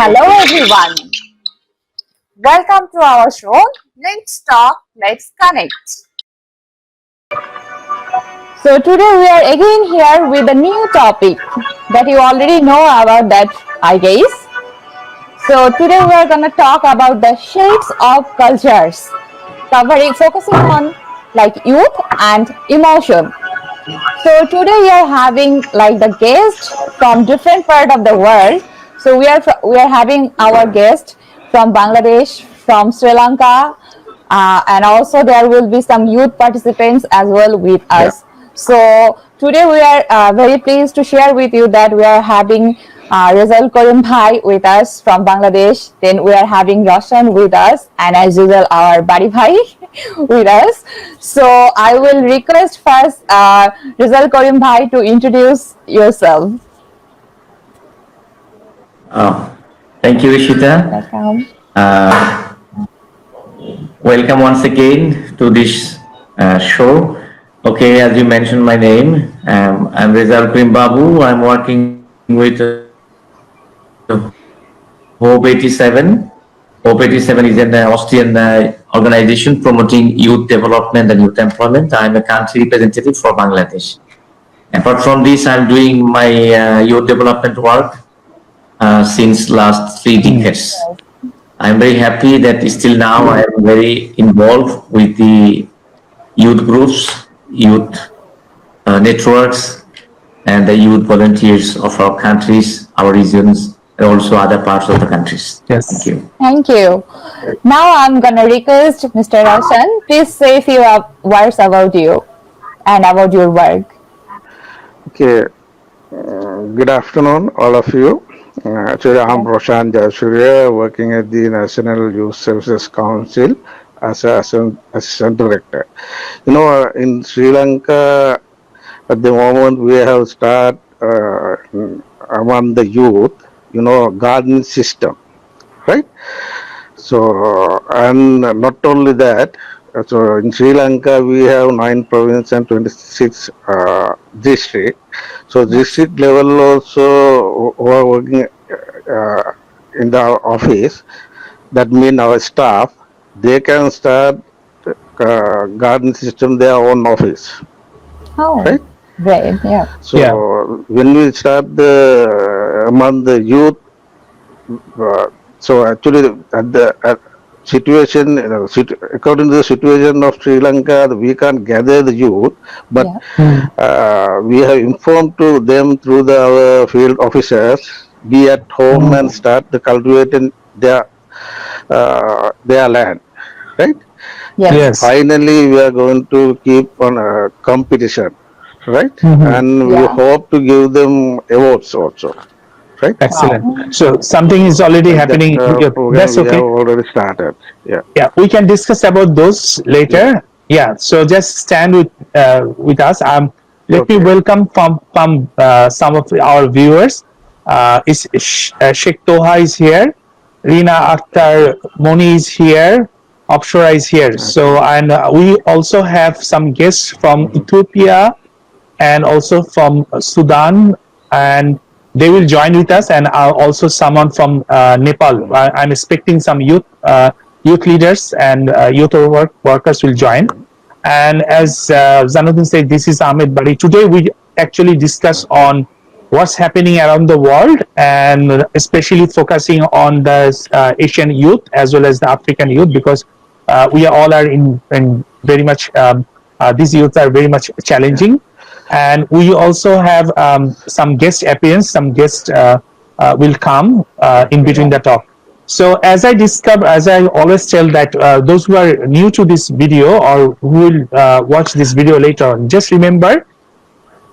Hello everyone. Welcome to our show. Let's talk, let's connect. So today we are again here with a new topic that you already know about that, I guess. So today we are going to talk about the shades of cultures, focusing on like youth and emotion. So today we are having like the guests from different part of the world. So we are having our guest from Bangladesh, from Sri Lanka, and also there will be some youth participants as well with us. So today we are very pleased to share with you that we are having Rizal Karim Bhai with us from Bangladesh. Then we are having Roshan with us, and as usual our Bari Bhai with us. So I will request first Rizal Karim Bhai to introduce yourself. Thank you, Ishita. Welcome. Welcome once again to this show. Okay, as you mentioned my name, I'm Rizal Karim Babu. I'm working with Hope 87. Hope 87 is an Austrian organization promoting youth development and youth employment. I'm a country representative for Bangladesh. Apart from this, I'm doing my youth development work since last 3 decades. I'm very happy that still now I am very involved with the youth groups, youth networks, and the youth volunteers of our countries, our regions, and also other parts of the countries. Yes. Thank you. Thank you. Now I'm gonna request Mr. Roshan. Please say a few words about you and about your work. Okay. Good afternoon, all of you. Actually, I'm Roshan Jayasuriya, working at the National Youth Services Council as an assistant director. You know, in Sri Lanka, at the moment, we have started among the youth, garden system, right? So, and not only that, so in Sri Lanka, we have 9 provinces and 26 districts. So district level also who are working in the office, that means our staff, they can start garden system their own office. Oh, right? Great. Yeah. So when we start among the youth, so actually at the situation, according to the situation of Sri Lanka, we can't gather the youth, but we have informed to them through our field officers, be at home and start cultivating their land, right? Yes. Finally, we are going to keep on a competition, right? And we hope to give them awards also. Right? Excellent. So something is already happening. That's we okay. have already started. Yeah. Yeah, we can discuss about those later. Yeah. So just stand with us. Let me welcome from some of our viewers. Sheikh Toha is here. Rina Akhtar Moni is here. Apshara is here. So and we also have some guests from Ethiopia and also from Sudan, and they will join with us, and also someone from Nepal. I'm expecting some youth leaders and youth workers will join. And as Zanuddin said, this is Ahmed Bari. Today we actually discuss on what's happening around the world, and especially focusing on the Asian youth as well as the African youth, because we all are in very much, these youths are very much challenging. And we also have some guest appearance, some guests will come in between the talk. So as I always tell that those who are new to this video or who will watch this video later on, just remember,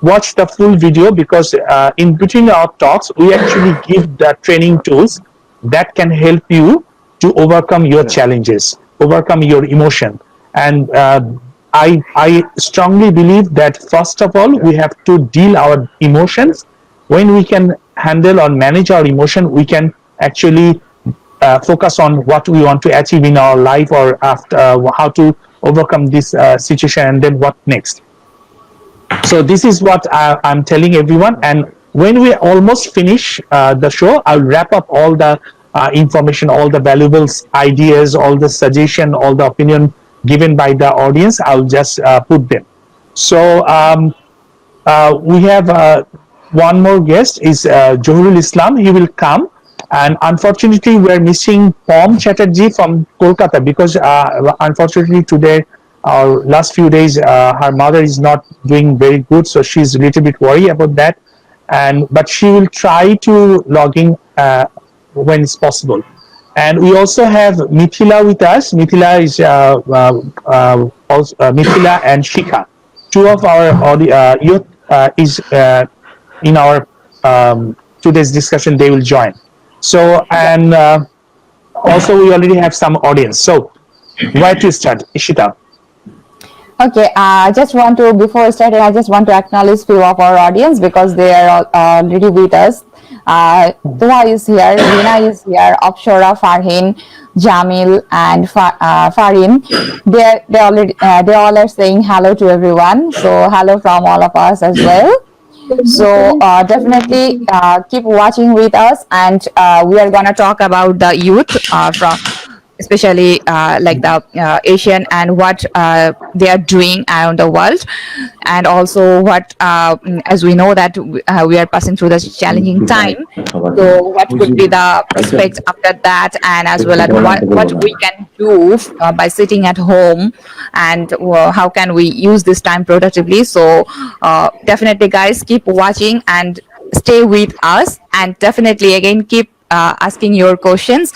watch the full video, because in between our talks, we actually give the training tools that can help you to overcome your challenges, overcome your emotion. And I strongly believe that first of all, we have to deal our emotions. When we can handle or manage our emotion, we can actually focus on what we want to achieve in our life, or after how to overcome this situation, and then what next. So this is what I'm telling everyone. And when we almost finish the show, I'll wrap up all the information, all the valuable ideas, all the suggestion, all the opinion given by the audience. I'll just put them. So we have one more guest is Johurul Islam. He will come. And unfortunately, we're missing Pom Chatterjee from Kolkata because unfortunately today, our last few days, her mother is not doing very good, so she's a little bit worried about that. But she will try to log in when it's possible. And we also have Mithila with us. Mithila is Mithila and Shikha. Two of our youth is in our today's discussion. They will join. So, and also we already have some audience. So, where to start, Ishita? Okay, just want to, before starting, I just want to acknowledge few of our audience because they are already with us. Dua is here, Rina is here, Apshara, Farhin, Jamil, and Farin. They all are saying hello to everyone. So hello from all of us as well. So definitely keep watching with us, and we are gonna talk about the youth from especially like the Asian and what they are doing around the world, and also what as we know that we are passing through this challenging time. So what could be the prospects after that, and as well as what we can do by sitting at home, and how can we use this time productively. So definitely guys, keep watching and stay with us, and definitely again keep asking your questions.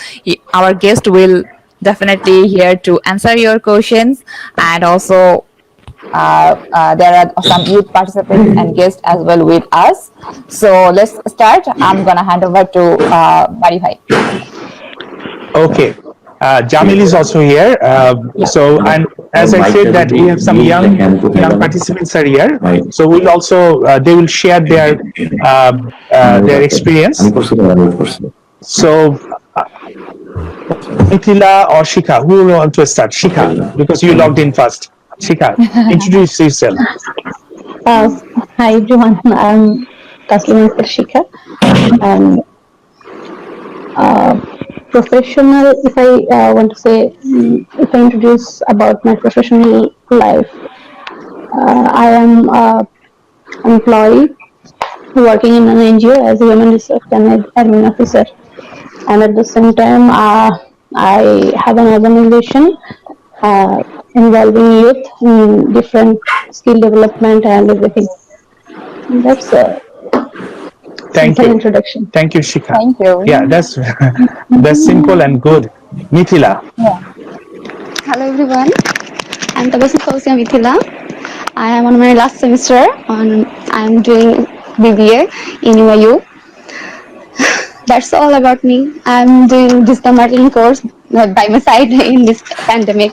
Our guest will definitely here to answer your questions, and also there are some youth participants and guests as well with us. So let's start. I'm gonna hand over to Bari Bhai. Okay. Jamil is also here. So, and as I said that we have some young participants are here. So we'll also they will share their experience. So Mithila or Shikha, who will want to start? Shikha, because you logged in first. Shikha, introduce yourself. Hi everyone, I'm Taslim Shikha. Professional, if I want to say, if I introduce about my professional life, I am an employee working in an NGO as a human resource and admin officer, and at the same time I have an organization involving youth in different skill development and everything. And that's Thank you. Introduction. Thank you, Shikha. Thank you. Yeah, that's simple and good. Mithila. Hello everyone, I'm Tabassum Fausia Mithila. I am on my last semester and I am doing BBA in UIU. That's all about me. I'm doing digital marketing course by my side in this pandemic.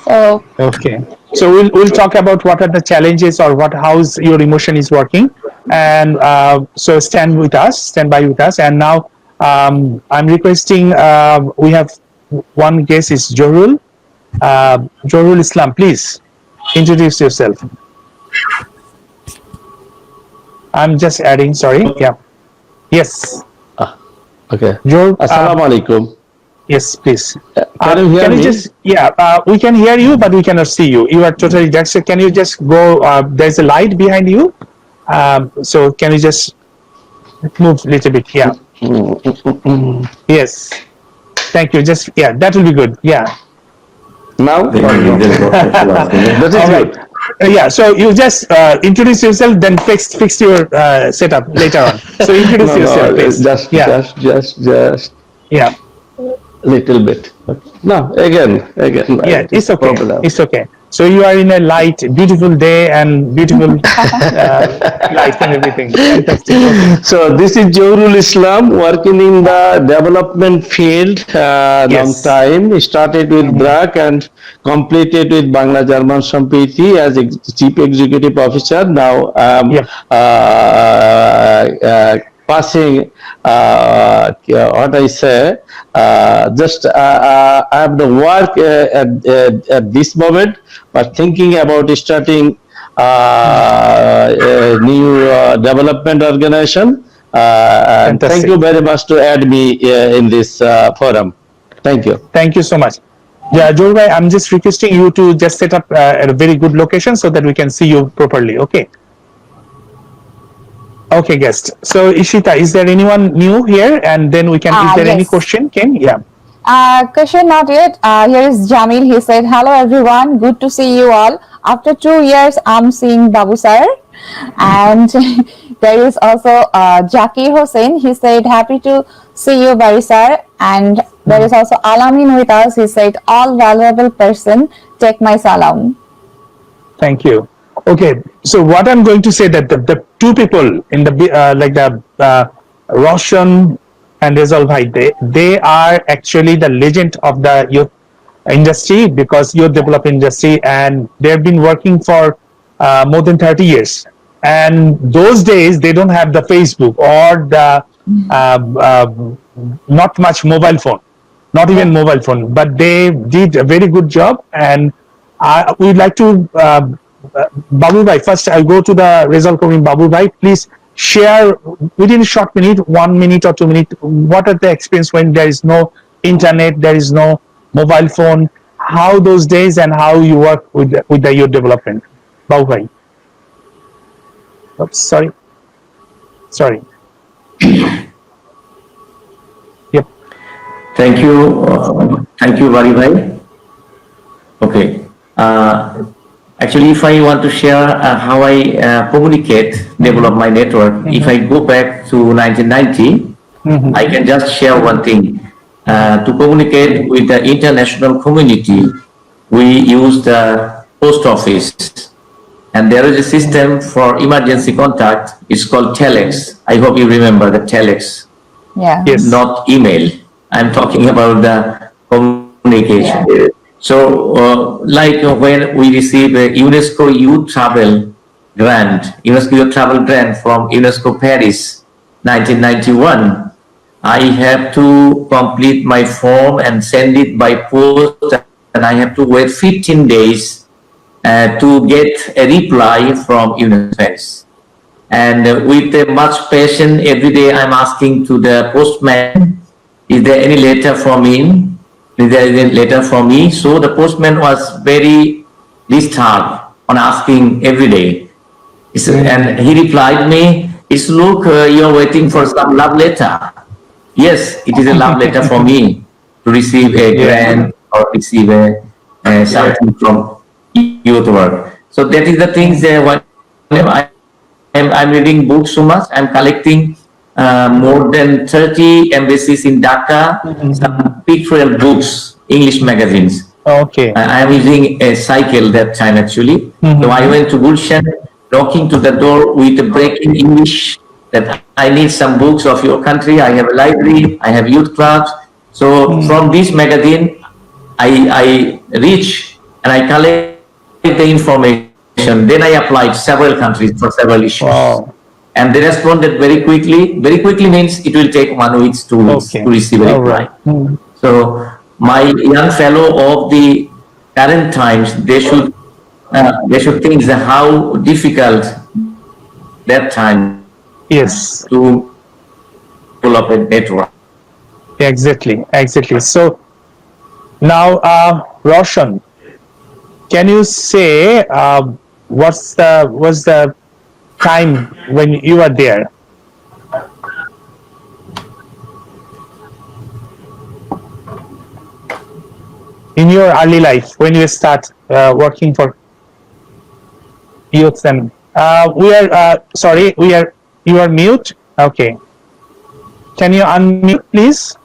So Okay. So we'll talk about what are the challenges or how's your emotion is working, and so stand by with us. And now I'm requesting we have one guest is Johurul Islam. Please introduce yourself. I'm just adding. Sorry. Yeah. Yes. Okay. Johurul. Assalamu alaikum. Yes, please. Can you hear me? We can hear you, but we cannot see you. You are totally dark. So can you just go? There's a light behind you. So can you just move a little bit? Yeah. Yes. Thank you. Just that will be good. Yeah. Now? That is All right. good. Yeah. So you just introduce yourself, then fix your setup later on. So introduce yourself, please. Just Yeah. little bit. No, again. Yeah, it's okay. It's okay. So you are in a light, beautiful day and beautiful light and everything. Fantastic. Okay. So this is Johurul Islam, working in the development field long time. Started with BRAC and completed with Bangla German Sampiti as Chief Executive Officer. Now passing what I say, just I have the work at this moment, but thinking about starting a new development organization And thank Fantastic. you very much to add me in this forum. Thank you. Thank you so much. Yeah, Joel bhai, I'm just requesting you to just set up at a very good location so that we can see you properly. Okay. Okay, guest. So Ishita, is there anyone new here? And then we can. Is there any Yes. question? Kim? Yeah. Question not yet. Here is Jamil. He said, "Hello everyone. Good to see you all. After 2 years, I'm seeing Babu sir." And there is also Jaki Hossein. He said, "Happy to see you, Bari sir." And there is also Alamin with us. He said, "All valuable person, take my salam." Thank you. Okay, so what I'm going to say that the two people in the like the Roshan and Rizal Bhai, they are actually the legend of the youth industry, because youth development industry, and they've been working for more than 30 years. And those days they don't have the Facebook or the not much mobile phone, not even mobile phone, but they did a very good job. And we'd like to Babu Bhai, first I'll go to the result coming. Babu Bhai, please share within a short minute, 1 minute or 2 minutes, what are the experience when there is no internet, there is no mobile phone, how those days and how you work with the youth development. Babu Bhai. Oops, sorry. Yep. Thank you, Bari bhai. Okay. Actually, if I want to share how I communicate, develop my network, if I go back to 1990, I can just share one thing. To communicate with the international community, we use the post office. And there is a system for emergency contact. It's called telex. I hope you remember the telex, Yeah. Yes. not email. I'm talking about the communication. So, like when we receive a UNESCO Youth Travel Grant, UNESCO Youth Travel Grant from UNESCO Paris, 1991, I have to complete my form and send it by post, and I have to wait 15 days to get a reply from UNESCO Paris. And with much patience, every day I'm asking to the postman, is there any letter for me? Is there any letter for me? So the postman was very disturbed on asking every day. And he replied me, "It's look, you're waiting for some love letter." Yes, it is a love letter for me to receive a grant or receive something from youth work. So that is the things that I'm reading books so much. I'm collecting more than 30 embassies in Dhaka, some pictorial books, English magazines. Okay. I am using a cycle that time actually. So I went to Gulshan, knocking to the door with a breaking English that I need some books of your country. I have a library, I have youth clubs. So from this magazine, I reach and I collect the information. Then I applied several countries for several issues. Wow. And they responded very quickly. Very quickly means it will take 1 week, 2 weeks Okay. to receive a All reply. right. So my young fellow of the current times, they should think that how difficult that time Yes. to pull up a network. Exactly. So now, Roshan, can you say what's the time when you were there? In your early life, when you start working for youth, and you are mute. Okay. Can you unmute, please?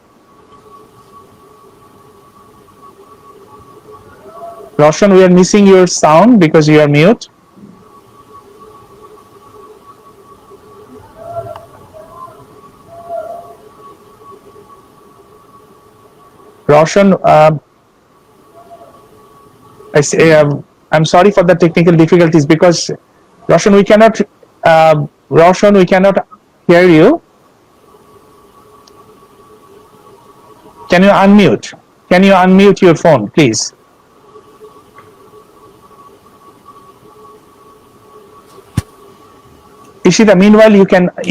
Roshan, we are missing your sound because you are mute. Roshan, I say, I'm sorry for the technical difficulties, because Roshan, we cannot hear you. Can you unmute? Can you unmute your phone, please? Ishita, meanwhile, you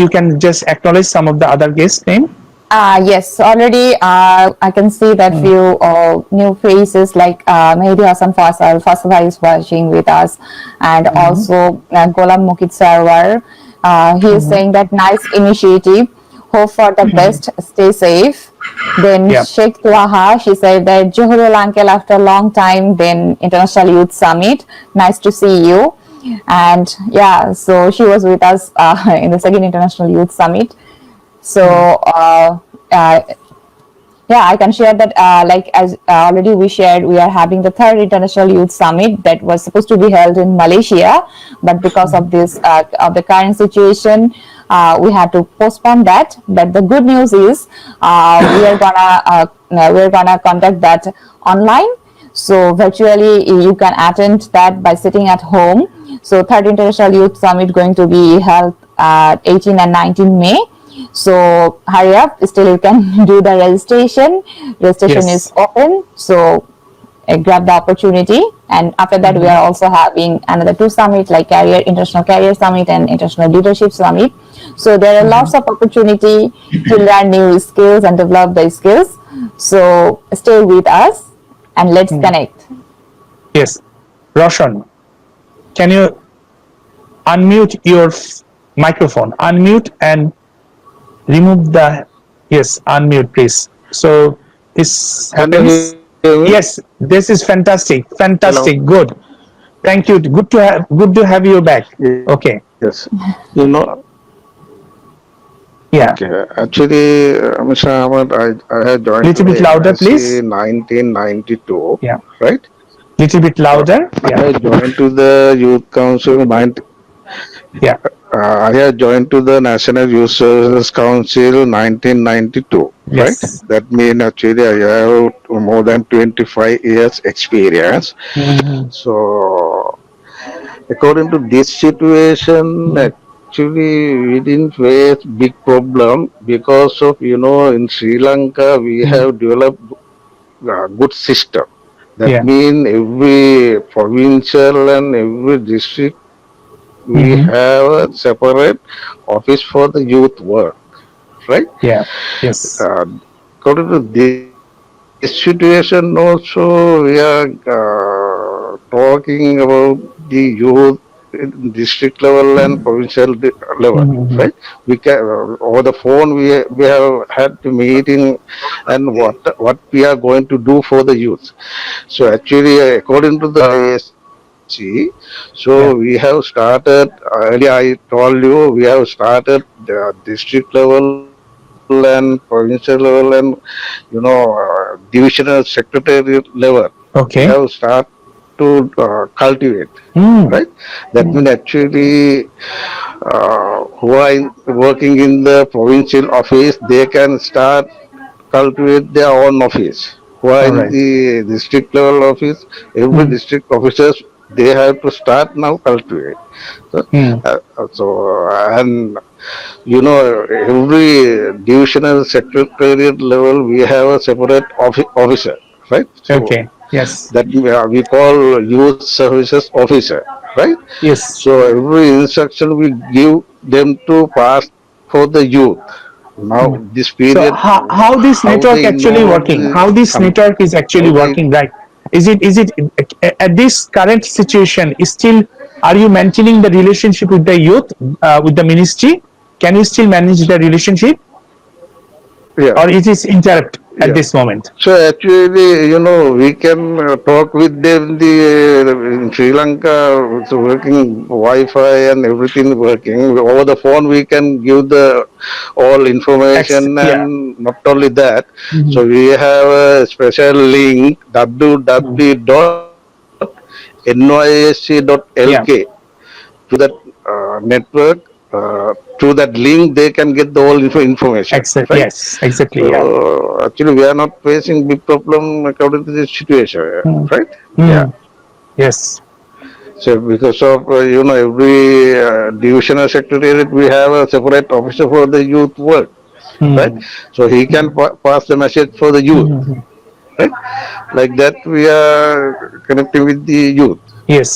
can just acknowledge some of the other guests' name. Yes, already I can see that few new faces like Mehdi Hassan Fasal is watching with us, and also Golam Mukit Sarwar. He is saying that nice initiative. Hope for the best. Stay safe. Then Yeah. Sheikh Tuaha, she said that Johurul uncle after a long time. Then International Youth Summit. Nice to see you. And yeah, so she was with us in the second International Youth Summit. So yeah, I can share that like as already we shared, we are having the third International Youth Summit that was supposed to be held in Malaysia, but because of this of the current situation, we had to postpone that. But the good news is we're gonna conduct that online. So virtually you can attend that by sitting at home. So third International Youth Summit going to be held 18 and 19 May. So hurry up, still you can do the registration. Registration Yes. is open, so grab the opportunity. And after that, we are also having another two summits like International Career Summit and International Leadership Summit. So there are lots of opportunity to learn new skills and develop the skills. So stay with us and let's connect. Yes, Roshan, can you unmute your microphone? Unmute and remove the unmute, please. So this Can you happens. hear me? Yes, this is fantastic. Good. Thank you. Good to have you back. Yeah. Okay. Yes. You know, Yeah. okay. Actually, Mr. Ahmad, I had joined Little bit the louder, NIC please. 1992. Yeah. Right? Little bit louder. I Yeah. had joined to the Youth Council. Yeah. I had joined to the National Youth Services Council 1992. Right? Yes. That means actually I have more than 25 years experience. Mhm. So according to this situation, actually we didn't face big problem because of in Sri Lanka we have developed a good system. That Yeah. means every provincial and every district we Mhm. have a separate office for the youth work, right? Yeah. Yes. According to this situation also we are talking about the youth in district level and provincial level, Mhm. right? We can over the phone we have had the meeting and what we are going to do for the youth. So actually according to the ISC, Yeah. so we have started earlier I told you we have started the district level and provincial level and divisional secretariat level. We Okay. have started to cultivate, Mm. right? That means actually who are working in the provincial office, they can start cultivate their own office. Who are All in right. the district level office, every Mm. district officers, they have to start now cultivate. So, Mm. and every divisional secretariat level, we have a separate officer, right? So Okay. Yes. that we call youth services officer, right? Yes. So every instruction we give them to pass for the youth. Now this So period, how this how network they actually involve working? the How this network is actually how they working? Right? Is it at this current situation? Is still are you maintaining the relationship with the youth with the ministry? Can you still manage the relationship, yeah. or it is interrupt at Yeah. this moment? So actually, we can talk with them. In Sri Lanka, it's working Wi-Fi and everything working over the phone. We can give the all information, Yeah. and not only that. Mhm. So we have a special link www.nysc.lk Yeah. to that network. Through that link, they can get the whole information, Exactly. right? Yes. Exactly. Yeah. So actually, we are not facing big problem according to this situation, Mm. right? Yeah. Mm. Yes. So because of every divisional secretariat, we have a separate officer for the youth work, right? Mm. So he can pass the message for the youth, Mhm. right? Like that, we are connecting with the youth. Yes.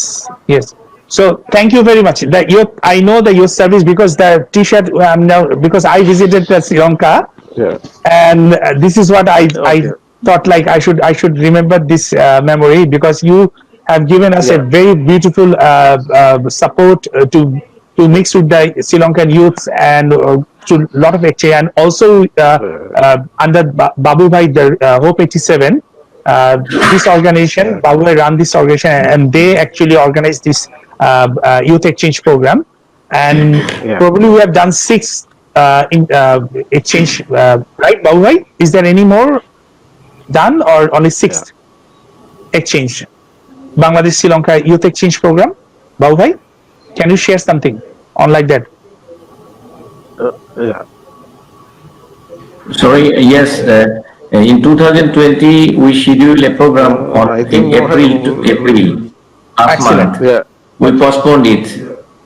Yes. So thank you very much. I know the youth service because the T-shirt now because I visited Sri Lanka, Yeah. and this is what I Okay. thought like I should remember this memory because you have given us a Yeah. very beautiful support to mix with the Sri Lankan youths and to lot of exchange and also under Babu Bhai the Hope 87. This organization, Babu Bhai run this organization and they actually organize this youth exchange program, and Yeah. probably we have done 6 in exchange, right, Babu Bhai? Is there any more done or only 6th exchange? Bangladesh Sri Lanka Youth Exchange Program, Babu Bhai? Can you share something on like that? Yeah. Sorry, yes, in 2020, we scheduled a program I in think April, last Excellent. month. Yeah. We postponed it.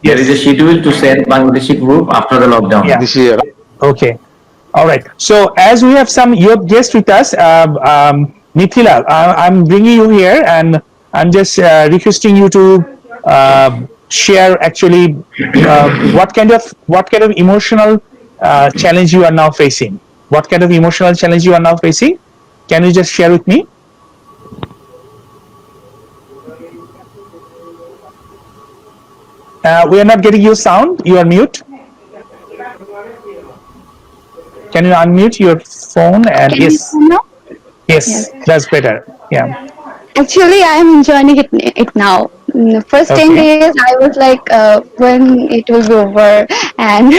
There is a Yes. schedule to send Bangladeshi group after the lockdown. Yeah. This year. Okay. All right. So as we have some youth guests with us, Mithila, I'm bringing you here and I'm just requesting you to share actually what kind of emotional challenge you are now facing. What kind of emotional challenge you are now facing? Can you just share with me? We are not getting your sound. You are mute. Can you unmute your phone? And Can yes, you know? yes, that's better. Yeah. Actually, I am enjoying it now. The first 10 Okay. days, I was like, when it will be over, and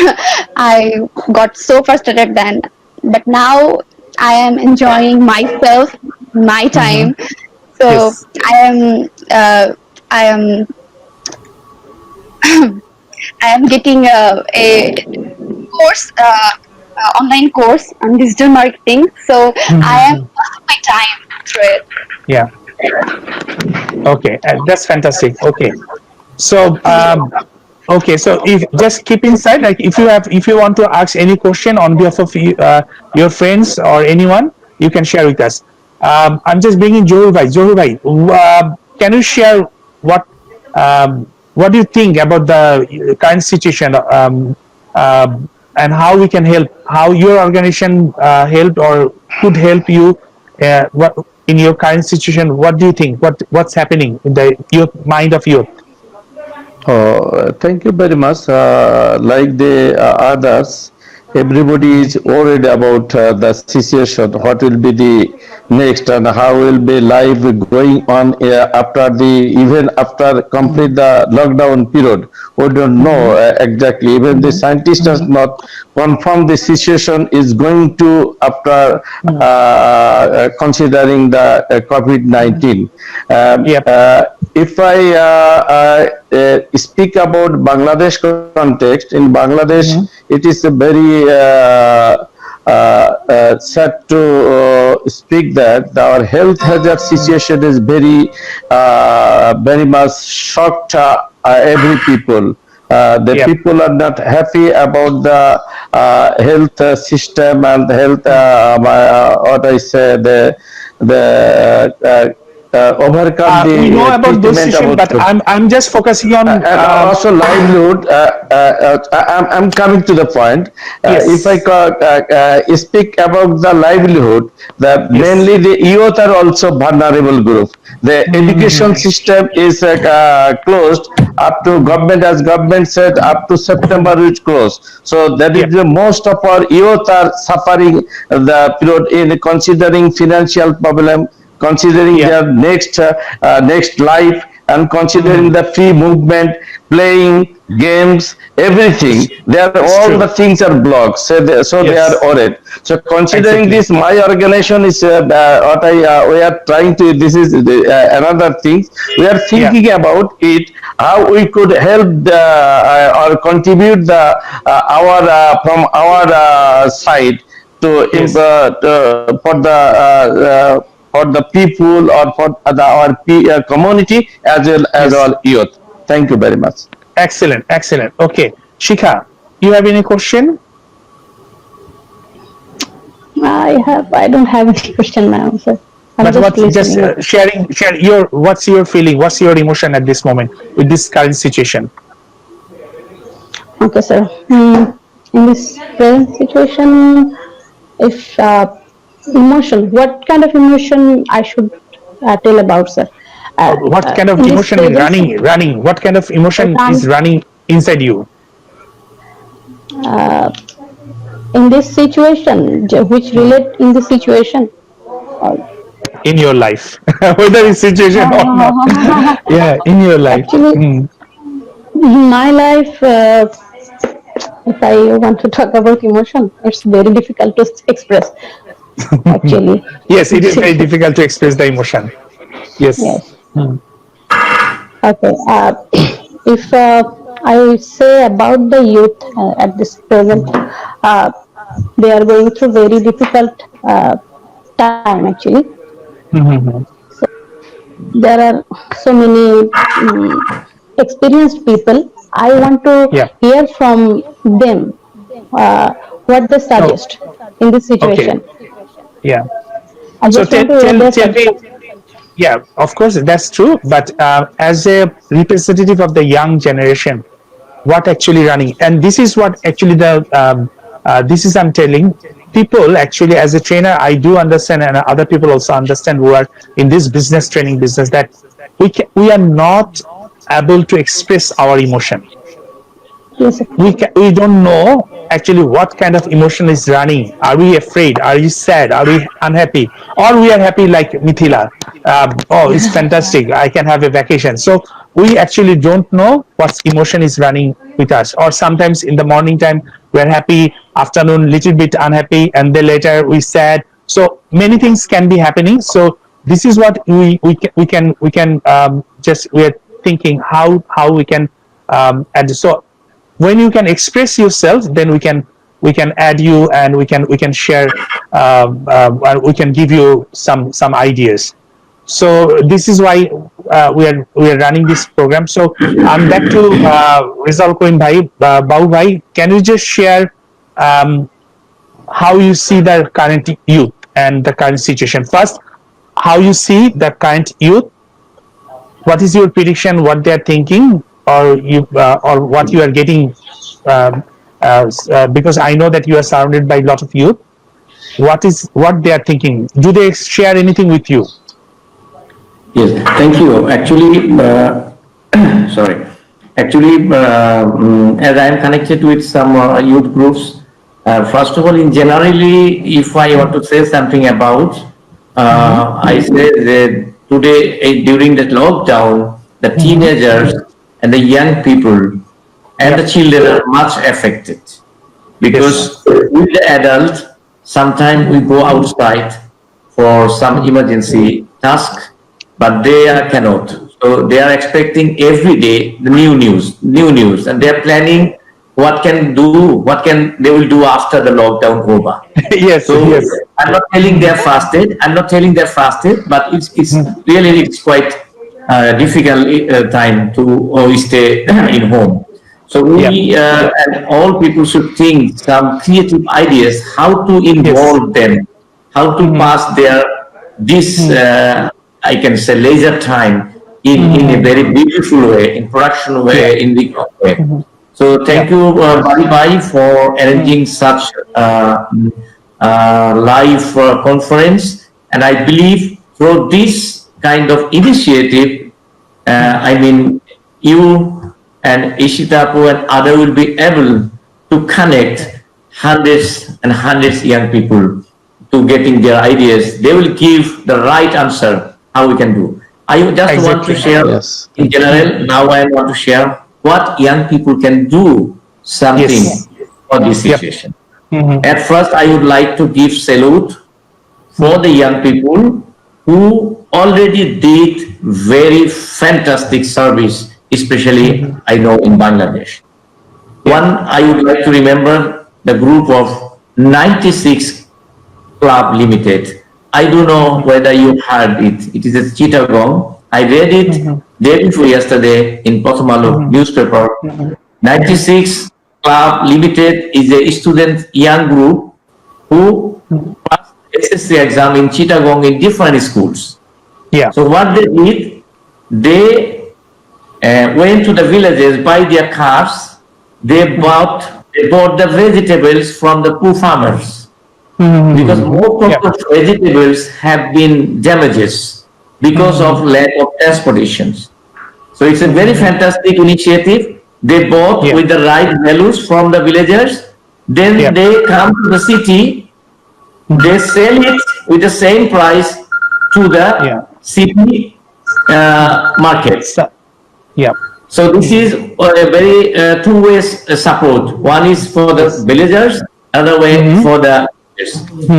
I got so frustrated then. But now I am enjoying myself, my time. So Yes. I am I am getting a course, online course on digital marketing. So I am passing my time through it. Yeah. Okay. That's fantastic. Okay. So, okay. So if just keep inside, like if you want to ask any question on behalf of your friends or anyone, you can share with us. I'm just bringing Johur Bhai. Johur Bhai, can you share what do you think about the current situation and how we can help, how your organization helped or could help you what in your current situation? What do you think? What's happening in the your mind of youth? Thank you very much. Like the others, everybody is worried about the situation, what will be the next and how will be life going on after even after complete the lockdown period. We don't know exactly. Even the scientists does not confirm the situation is going to after considering the COVID-19. Yep. If I speak about Bangladesh context, in Bangladesh, it is a very sad to speak that our health hazard situation is very much shocked every people. The Yep. people are not happy about the health system and health, what I say, overcome the We know about those treatment situations, but I'm just focusing on and also livelihood. I'm coming to the point. Yes. If I speak about the livelihood, that Yes. mainly the youth are also vulnerable group. The education system is closed up to government, as government said, up to September it's closed. So that is Yep. the most of our youth are suffering the period in considering financial problem, considering Yeah. their next life, and considering the free movement, playing games, everything. All true. the things are blocked. So they Yes. are worried. So considering Exactly. this, my organization is what we are trying to. This is another thing we are thinking about it. How we could help or contribute our from our side to Yes. for the people or for our community as well as Yes. our youth. Thank you very much. Excellent, excellent. Okay, Shikha, you have any question? I don't have any question now, sir. I'm But what just listening. share your what's your feeling, what's your emotion at this moment with this current situation? Okay, sir. In this present situation, if emotion, what kind of emotion I should tell about, sir? What kind of In this emotion is present, running? What kind of emotion is run, running inside you in this situation, which relate in this situation. in your life, whether it's situation or not? Yeah, in your life. Actually, Hmm. in my life, if I want to talk about emotion, it's very difficult to express. Actually, Yes, it is very difficult to express the emotion. Yes. yes. Okay. If I say about the youth at this present, they are going through very difficult time. Actually, there are so many experienced people. I want to Yeah. hear from them what they Oh, suggest in this okay. situation. Yeah. I So just want to hear their tell me. suggestion. Yeah, of course that's true. But as a representative of the young generation, what actually running? And this is what actually this is I'm telling people actually as a trainer. I do understand, and other people also understand who are in this business training business that we are not able to express our emotion. Yes, sir. We don't know actually what kind of emotion is running. Are we afraid? Are we sad? Are we unhappy? Or we are happy like Mithila? Oh, it's fantastic, I can have a vacation. So we actually don't know what emotion is running with us. Or sometimes in the morning time we're happy, afternoon little bit unhappy, and then later we sad. So many things can be happening. So this is what we can just we're thinking how we can and so when you can express yourself, then we can add you, and we can share, we can give you some ideas. So this is why we are running this program. So I'm back to Rizal Koin Bhai, Bau Bhai. Can you just share how you see the current youth and the current situation? First, how you see the current youth, what is your prediction, what they are thinking, or what you are getting, because I know that you are surrounded by a lot of youth. What they are thinking? Do they share anything with you? Yes, thank you. Actually, sorry. Actually, as I am connected with some youth groups, first of all, in generally, if I want to say something about, I say that today during the lockdown, the teenagers and the young people and the children are much affected because with the adult, sometimes we go outside for some emergency task, but they cannot. So they are expecting every day the new news, and they are planning what they will do after the lockdown over. Yes, So yes. I'm not telling they're fasted. I'm not telling they're fasted, but it's really it's quite difficult time to stay in home. So we and all people should think some creative ideas how to involve them, how to pass their this I can say leisure time in a very beautiful way, in production way, in the way. So thank you, Bari Bhai, for arranging such live conference. And I believe through this kind of initiative, I mean, you and Ishitapu and other will be able to connect hundreds and hundreds young people to getting their ideas. They will give the right answer how we can do. I just want to Exactly. share Yes. in general. Now I want to share what young people can do something Yes. for this Yep. situation. At first, I would like to give salute for the young people who already did very fantastic service, especially I know in Bangladesh. One, I would like to remember the group of 96 Club Limited. I don't know whether you heard it. It is a Chittagong. I read it day before yesterday in Pothomalu newspaper. 96 Club Limited is a student young group who passed SSC exam in Chittagong in different schools. Yeah. So what they did, they went to the villages, buy their cars, they bought the vegetables from the poor farmers. Because most of Yeah. the vegetables have been damages because of lack of transportations. So it's a very fantastic initiative. They bought Yeah. with the right values from the villagers. Then Yeah. they come to the city. They sell it with the same price to the Yeah. city market. Yeah. So this is a very two-way support. One is for the villagers, other way for the.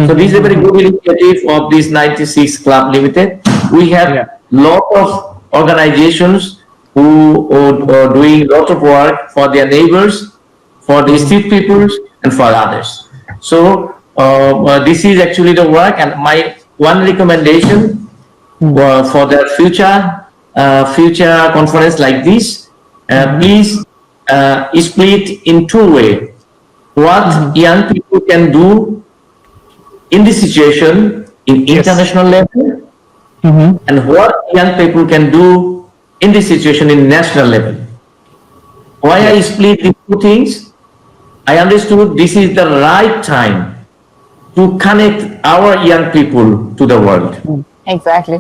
So this is a very good initiative of this 96 Club Limited. We have Yeah. lot of organizations who are doing lot of work for their neighbors, for the street peoples, and for others. So this is actually the work, and my one recommendation for the future conference like this, please split in two ways. What young people can do in this situation in international level, and what young people can do in this situation in national level. Why I split the two things? I understood this is the right time to connect our young people to the world Exactly.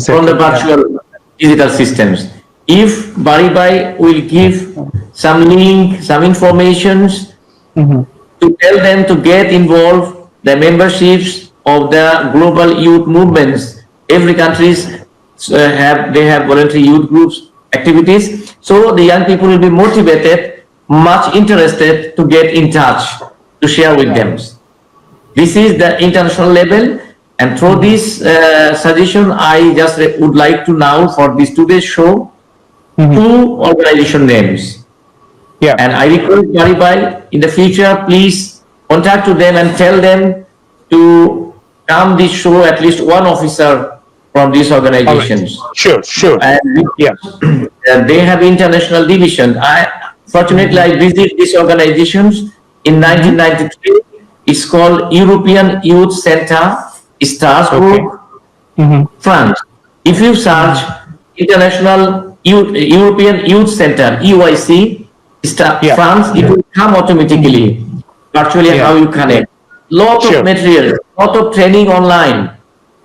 from the virtual digital systems. If Baribai will give some link, some informations to tell them to get involved, the memberships of the global youth movements, every countries have voluntary youth groups activities, so the young people will be motivated, much interested to get in touch, to share with them. This is the international level, and through this suggestion, I just would like to now for this today's show, two organization names. Yeah. And I request Baribai in the future, please contact to them and tell them to come this show, at least one officer from these organizations. Sure. And Yeah. they have international division. Fortunately, I visited these organizations in 1993. It's called European Youth Center, Strasbourg, France. If you search International European Youth Center, EYC, France, it will come automatically. Virtually how you connect. Lot of material, lot of training online.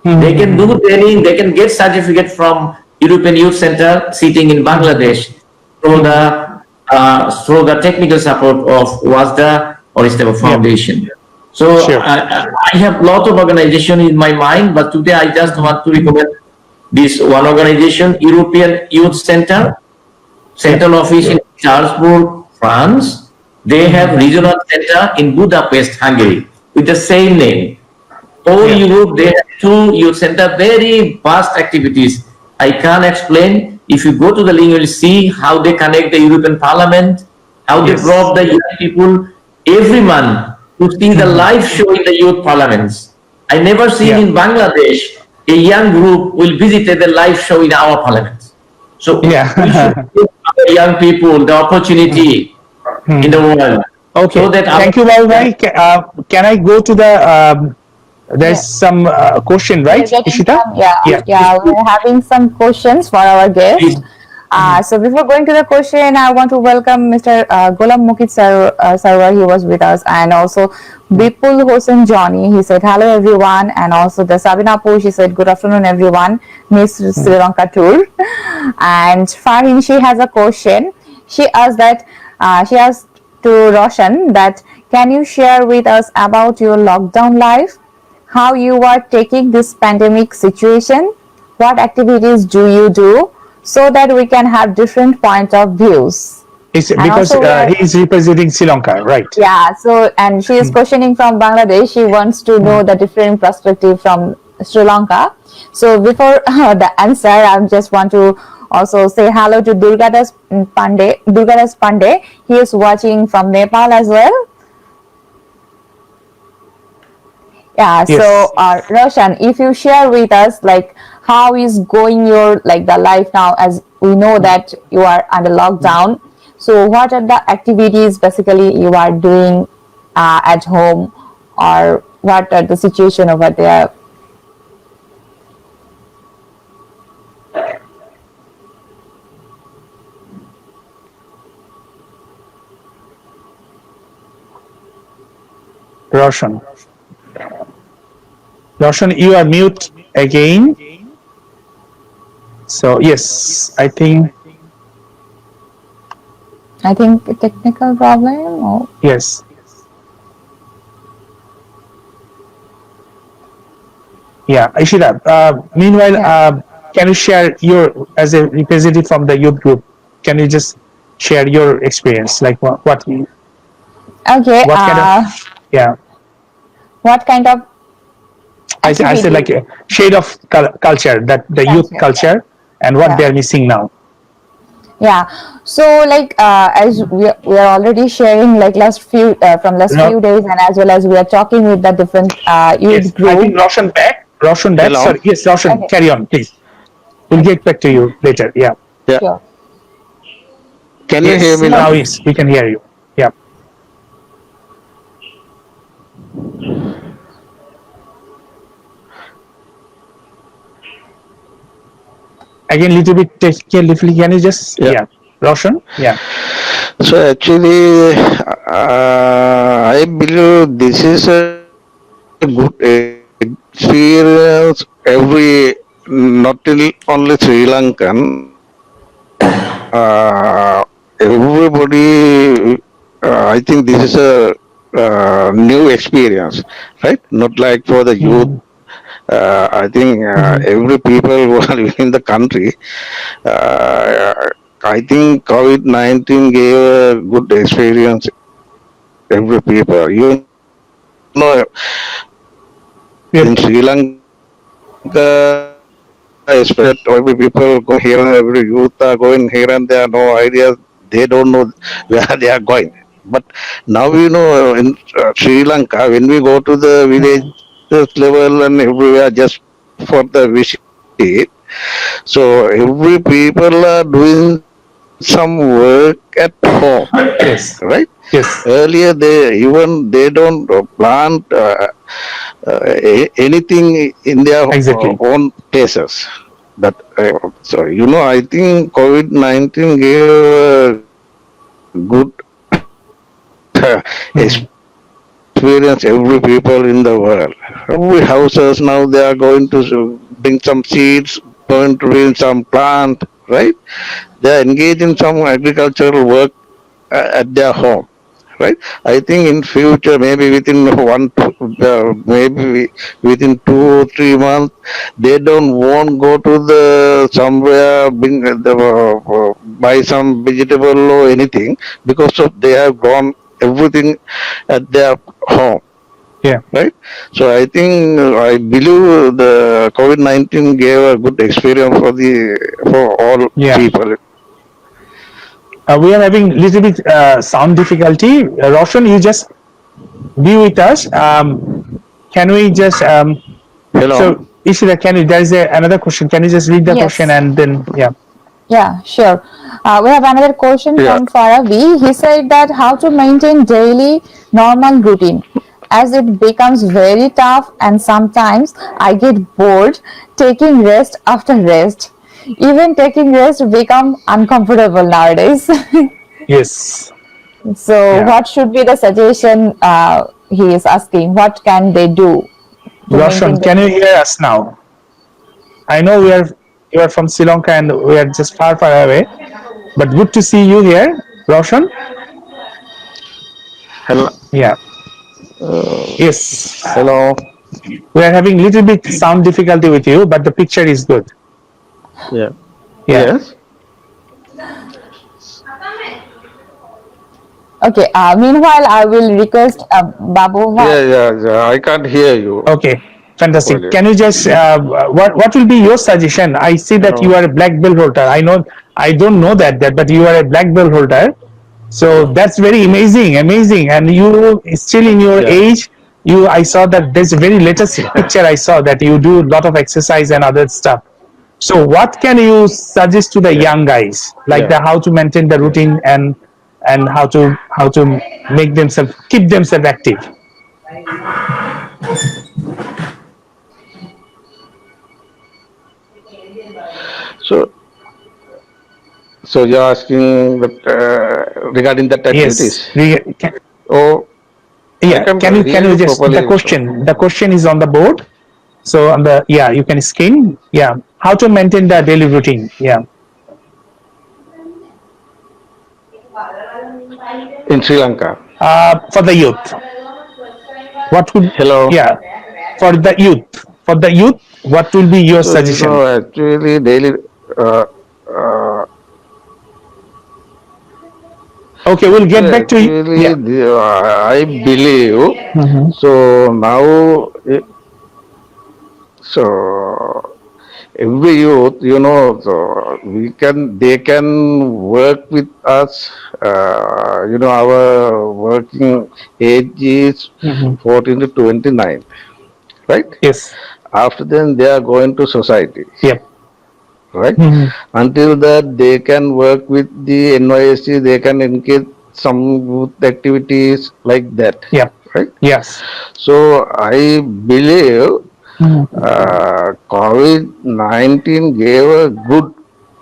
They can do training, they can get certificate from European Youth Center sitting in Bangladesh through the technical support of WASDA or Istanbul Foundation. So I have lot of organization in my mind, but today I just want to recommend this one organization, European Youth Center, central office in Strasbourg, France. They have regional center in Budapest, Hungary, with the same name. All Europe, they have two youth center, very vast activities. I can't explain. If you go to the link, you will see how they connect the European Parliament, how they brought the young people every month to see the live show in the youth parliaments. I never seen in Bangladesh a young group will visit the live show in our parliament. So we should give our young people the opportunity in the world. Okay. So that Thank you, Baribai. Can I go to the? There's some question, right, Ishita? We're having some questions for our guest. So before going to the question, I want to welcome Mr. Golam Mukit Sarwar. He was with us, and also Bipul Hossain Johnny. He said hello everyone, and also the Sabina Po. She said good afternoon everyone. Miss Sri Lanka tour. And Farhin, she has a question. She asked that she asked to Roshan that can you share with us about your lockdown life, how you are taking this pandemic situation, what activities do you do, so that we can have different point of views. Because he is representing Sri Lanka, right? Yeah, so and she is questioning from Bangladesh. She wants to know the different perspective from Sri Lanka. So before the answer, I just want to also say hello to Durgadas Pandey. He is watching from Nepal as well. Yeah, so Roshan, if you share with us like how is going your like the life now, as we know that you are under lockdown. So what are the activities basically you are doing at home, or what are the situation over there? Roshan. Roshan, you are mute again. So yes, I think I think a technical problem. Or yes. Yeah, Ishita. Meanwhile, Yeah. can you share your as a representative from the youth group? Can you just share your experience, like what Okay. kind of yeah? What kind of I said like activity? a shade of culture, that the youth Culture. culture and what Yeah. they're missing now. Yeah. So like as we are already sharing like from last No, few days, and as well as we are talking with the different youth yes, I group. think Roshan back. Roshan back. Hello. Sorry, yes, Roshan, Okay. carry on, please. We'll get back to you later. Yeah. Yeah. Sure. Can you hear Yes. me now? Now yes, we can hear you. Yeah. Again, little bit technical. Can you just Yeah. Roshan? Yeah. So actually, I believe this is a good experience. Not only Sri Lankan, everybody. I think this is a new experience, right? Not like for the youth. Mhm. I think Mhm. every people who are living in the country, uh, I think COVID-19 gave a good experience every people. You know, Yep. in Sri Lanka, especially every people go here and every youth are going here and there, no idea. They don't know where they are going. But now you know in Sri Lanka, when we go to the Mhm. villages level and everywhere just for the visit, so every people are doing some work at home, Yes. right? Yes. Earlier they don't plant anything in their Exactly. own places. That so you know I think COVID-19 gave a good Mhm. experience every people in the world. Every houses now they are going to bring some seeds, going to bring some plant, right? They are engaged in some agricultural work at their home, right? I think in future, maybe within maybe within 2 or 3 months, they don't want go to the somewhere buy some vegetable or anything because of they have grown everything at their home, Yeah. right? So I believe the COVID-19 gave a good experience for all Yeah. people. We are having little bit sound difficulty. Roshan, you just be with us. Can we just Hello. so Ishita, can you? There is another question. Can you just read the question Yes. and then yeah. Yeah, sure. We have another question Yeah. from Farabi. He said that how to maintain daily normal routine as it becomes very tough, and sometimes I get bored taking rest after rest. Even taking rest become uncomfortable nowadays. Yes. So Yeah. what should be the suggestion he is asking? What can they do to Roshan, maintain the can you hear us now? I know you are from Sri Lanka and we are just far away, but good to see you here, Roshan. Hello. Yeah. Yes. Hello. We are having little bit sound difficulty with you, but the picture is good. Yeah. Yeah. Yes. Okay. Meanwhile, I will request Babu. Yeah. I can't hear you Okay. Fantastic. properly. Can you just what will be your suggestion? I see that you Hello. are a black belt holder. I don't know that but you are a black belt holder. So that's very amazing. And you still in your Yeah. age, I saw that there's a very latest picture I saw that you do a lot of exercise and other stuff. So what can you suggest to the Yeah. young guys, like Yeah. the how to maintain the Yeah. routine and how to make themselves keep themselves active? So, so you're asking that regarding that activities? Yes. Oh, Yeah. can Can hear you you just properly. the question? The question is on the board. So on the you can screen. Yeah. How to maintain the daily routine? Yeah. In Sri Lanka. For the youth. What would Hello. for the youth? For the youth, what will be your So suggestion? actually daily. Uh, uh, Okay, we'll so get back to you. actually, Yeah. I believe. Mhm. So now, so every youth, so they can work with us. Our working age is Mhm. 14 to 29, right? Yes. After then, they are going to society, Yep. right? Mhm. Until that, they can work with the NYSC, they can engage some youth activities like that, Yep. right? Yes. So I believe Mhm. COVID-19 gave a good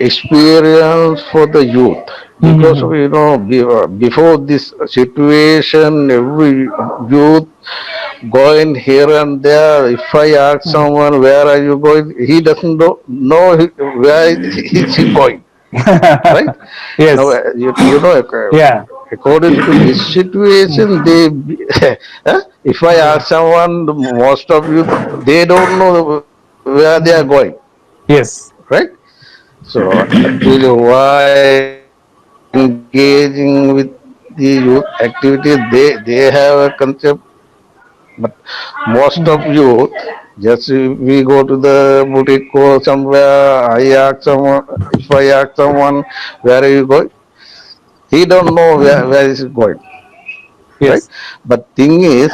experience for the youth because of, Mhm. before this situation, every youth going here and there. If I ask someone where are you going, he doesn't know where is he going, right? Now, Yes. Yeah. according to this situation, if I ask someone, most of you, they don't know where they are going, Yes. right? So actually, why engaging with the youth activities, they have a concept, but most of youth, just if we go to the boutique or somewhere, if I ask someone, where are you going? He don't know where is he going, right? Yes. But thing is,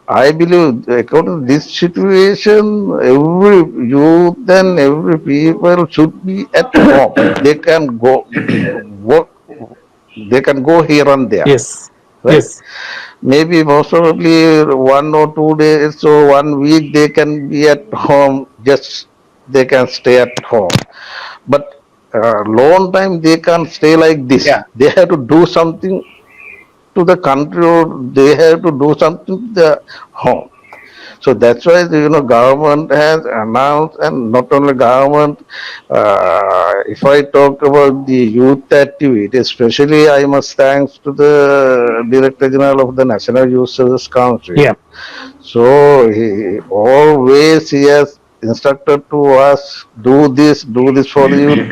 I believe according to this situation, every youth and every people should be at home. They can go work, they can go here and there, Yes. right? Yes. Maybe most probably 1 or 2 days, so 1 week they can be at home, just they can stay at home. But long time they can't stay like this. Yeah. They have to do something to the country, or they have to do something to the home. So that's why government has announced, and not only government. If I talk about the youth activity, especially I must thanks to the Director General of the National Youth Service Council. Yeah. So he has instructed to us, do this for the youth,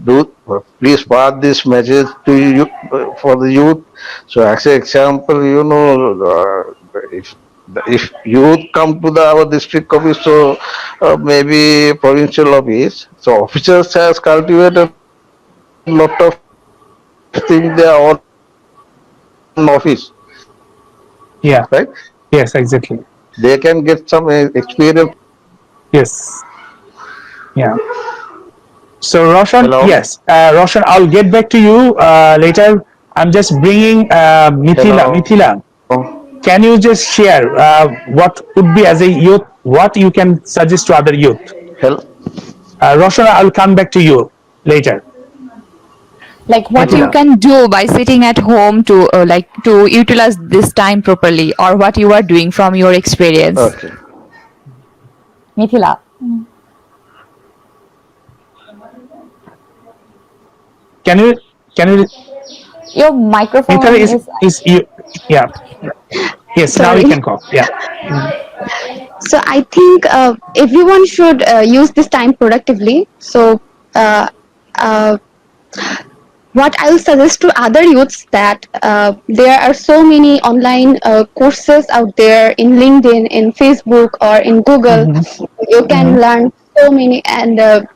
do please pass this message to you for the youth. So as an example, if youth come to our district office, so maybe provincial office, so officers has cultivated lot of things their own office, Yeah. right? Yes. Exactly. They can get some experience. Yes. Yeah. So Roshan, Hello, yes, Roshan, I'll get back to you later. I'm just bringing Mithila. hello. Mithila, can you just share what would be as a youth, what you can suggest to other youth? Hello. Roshan, I'll come back to you later. Like what you Mithila. can do by sitting at home to to utilize this time properly, or what you are doing from your experience. Okay. Mithila. Can you Your microphone Mithila is is you? Yeah. Yes. Now you Sorry. can call. Yeah. So I think everyone should use this time productively. So uh, uh, what I will suggest to other youths that there are so many online courses out there in LinkedIn, in Facebook, or in Google. Mm-hmm. You can Mm-hmm. learn so many. And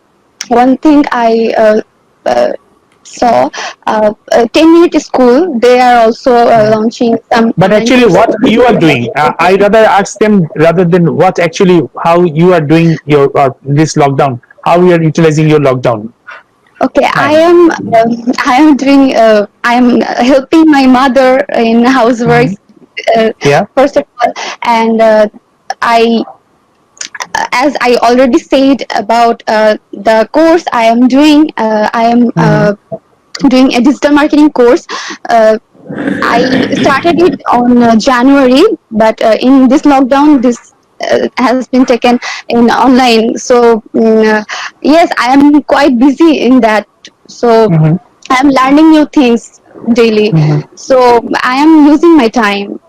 one thing I saw, 10-minute school. They are also launching some But online actually, courses. what you are doing, I rather ask them rather than what actually how you are doing your this lockdown, how you are utilizing your lockdown Okay, time. I am doing I am helping my mother in housework Yeah. first of all, and I as I already said about the course I am doing, I am doing a digital marketing course. I started it on January, but in this lockdown, this has been taken in online. So yes, I am quite busy in that. So I am learning new things daily. So I am using my time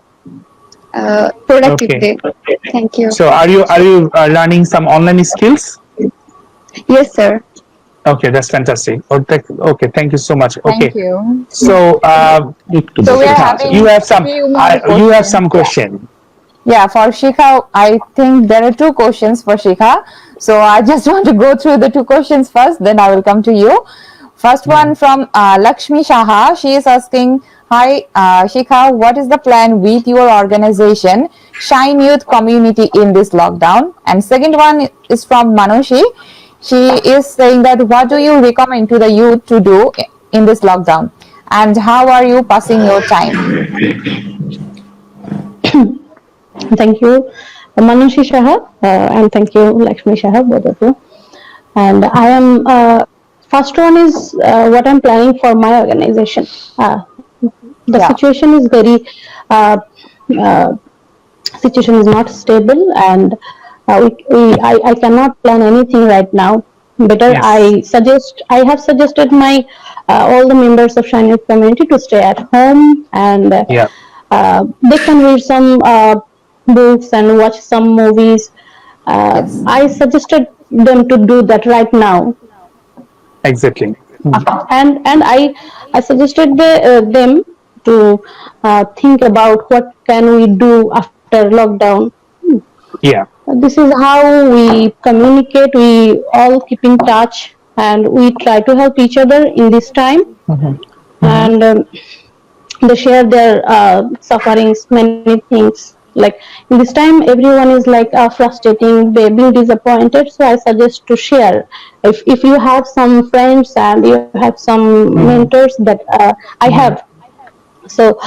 productively. Thank you. So are you learning some online skills? Yes, sir. Okay, that's fantastic. Okay, thank you so much. Okay, Thank you. so So we are Shikha, having you have some few more you have questions. some question. Yeah, for Shikha, I think there are two questions for Shikha. So I just want to go through the two questions first, then I will come to you. First one from Lakshmi Shaha. She is asking, hi Shikha, what is the plan with your organization, Shine Youth Community, in this lockdown? And second one is from Manushi. She is saying that what do you recommend to the youth to do in this lockdown? And how are you passing your time? Thank you, Manushi Shah, and thank you, Lakshmi Shah, both of you. And I am, first one is what I'm planning for my organization. The Yeah. situation is very, situation is not stable, and I cannot plan anything right now. Better, Yes. I have suggested my all the members of Shine Youth community to stay at home, and Yeah. they can read some books and watch some movies. Yes. I suggested them to do that right now, Exactly. and I suggested them to think about what can we do after lockdown. Yeah. This is how we communicate. We all keep in touch, and we try to help each other in this time. And they share their sufferings, many things. Like in this time, everyone is like frustrating, they being disappointed. So I suggest to share. If you have some friends and you have some mentors that I have, so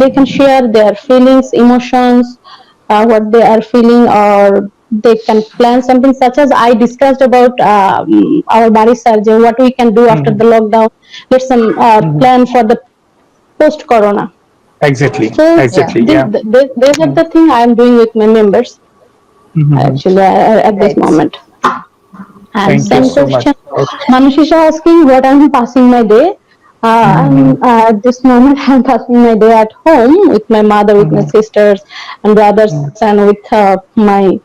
they can share their feelings, emotions, what they are feeling, or they can plan something such as I discussed about our body surgery, what we can do after the lockdown. There's some plan for the post corona. Exactly. So Exactly. these Yeah. these are the thing I am doing with my members actually at this Right. moment. And Thank you same so much. question, Okay. Manushisha asking what I'm passing my day. At this moment, I'm passing my day at home with my mother, with my sisters and brothers, and with my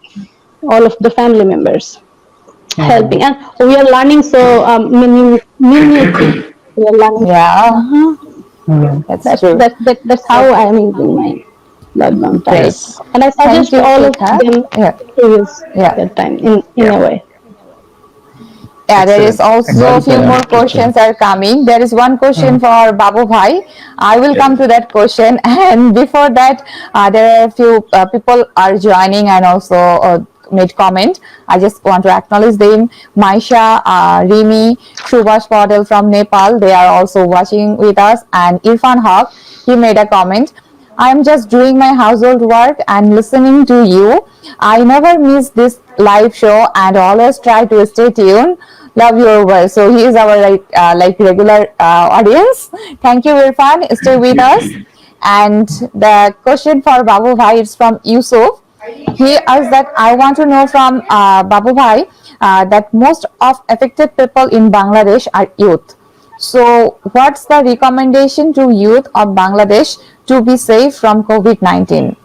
all of the family members helping. And we are learning so many new things. We are learning. Yeah, that's true. That's how So I am using my lockdown time. great. Yes. And I Thank suggest you, all of Shikha. them Yeah, to use yeah. their time in Yeah. a way. Yeah, there is Excellent. also a Well few more planned, teacher. questions are coming. There is one question for Babu Bhai. I will come to that question. And before that, there are a few people are joining and also made comment. I just want to acknowledge them. Maisha, Rimi, Shubhash Patel from Nepal, they are also watching with us. And Irfan Haq, he made a comment. I am just doing my household work and listening to you. I never miss this live show and always try to stay tuned. Love your work. So he is our like regular audience. Thank you, Irfan. Stay with us. And the question for Babu Bhai is from Yusuf. He asked that I want to know from Babu Bhai that most of affected people in Bangladesh are youth. So, what's the recommendation to youth of Bangladesh to be safe from COVID-19?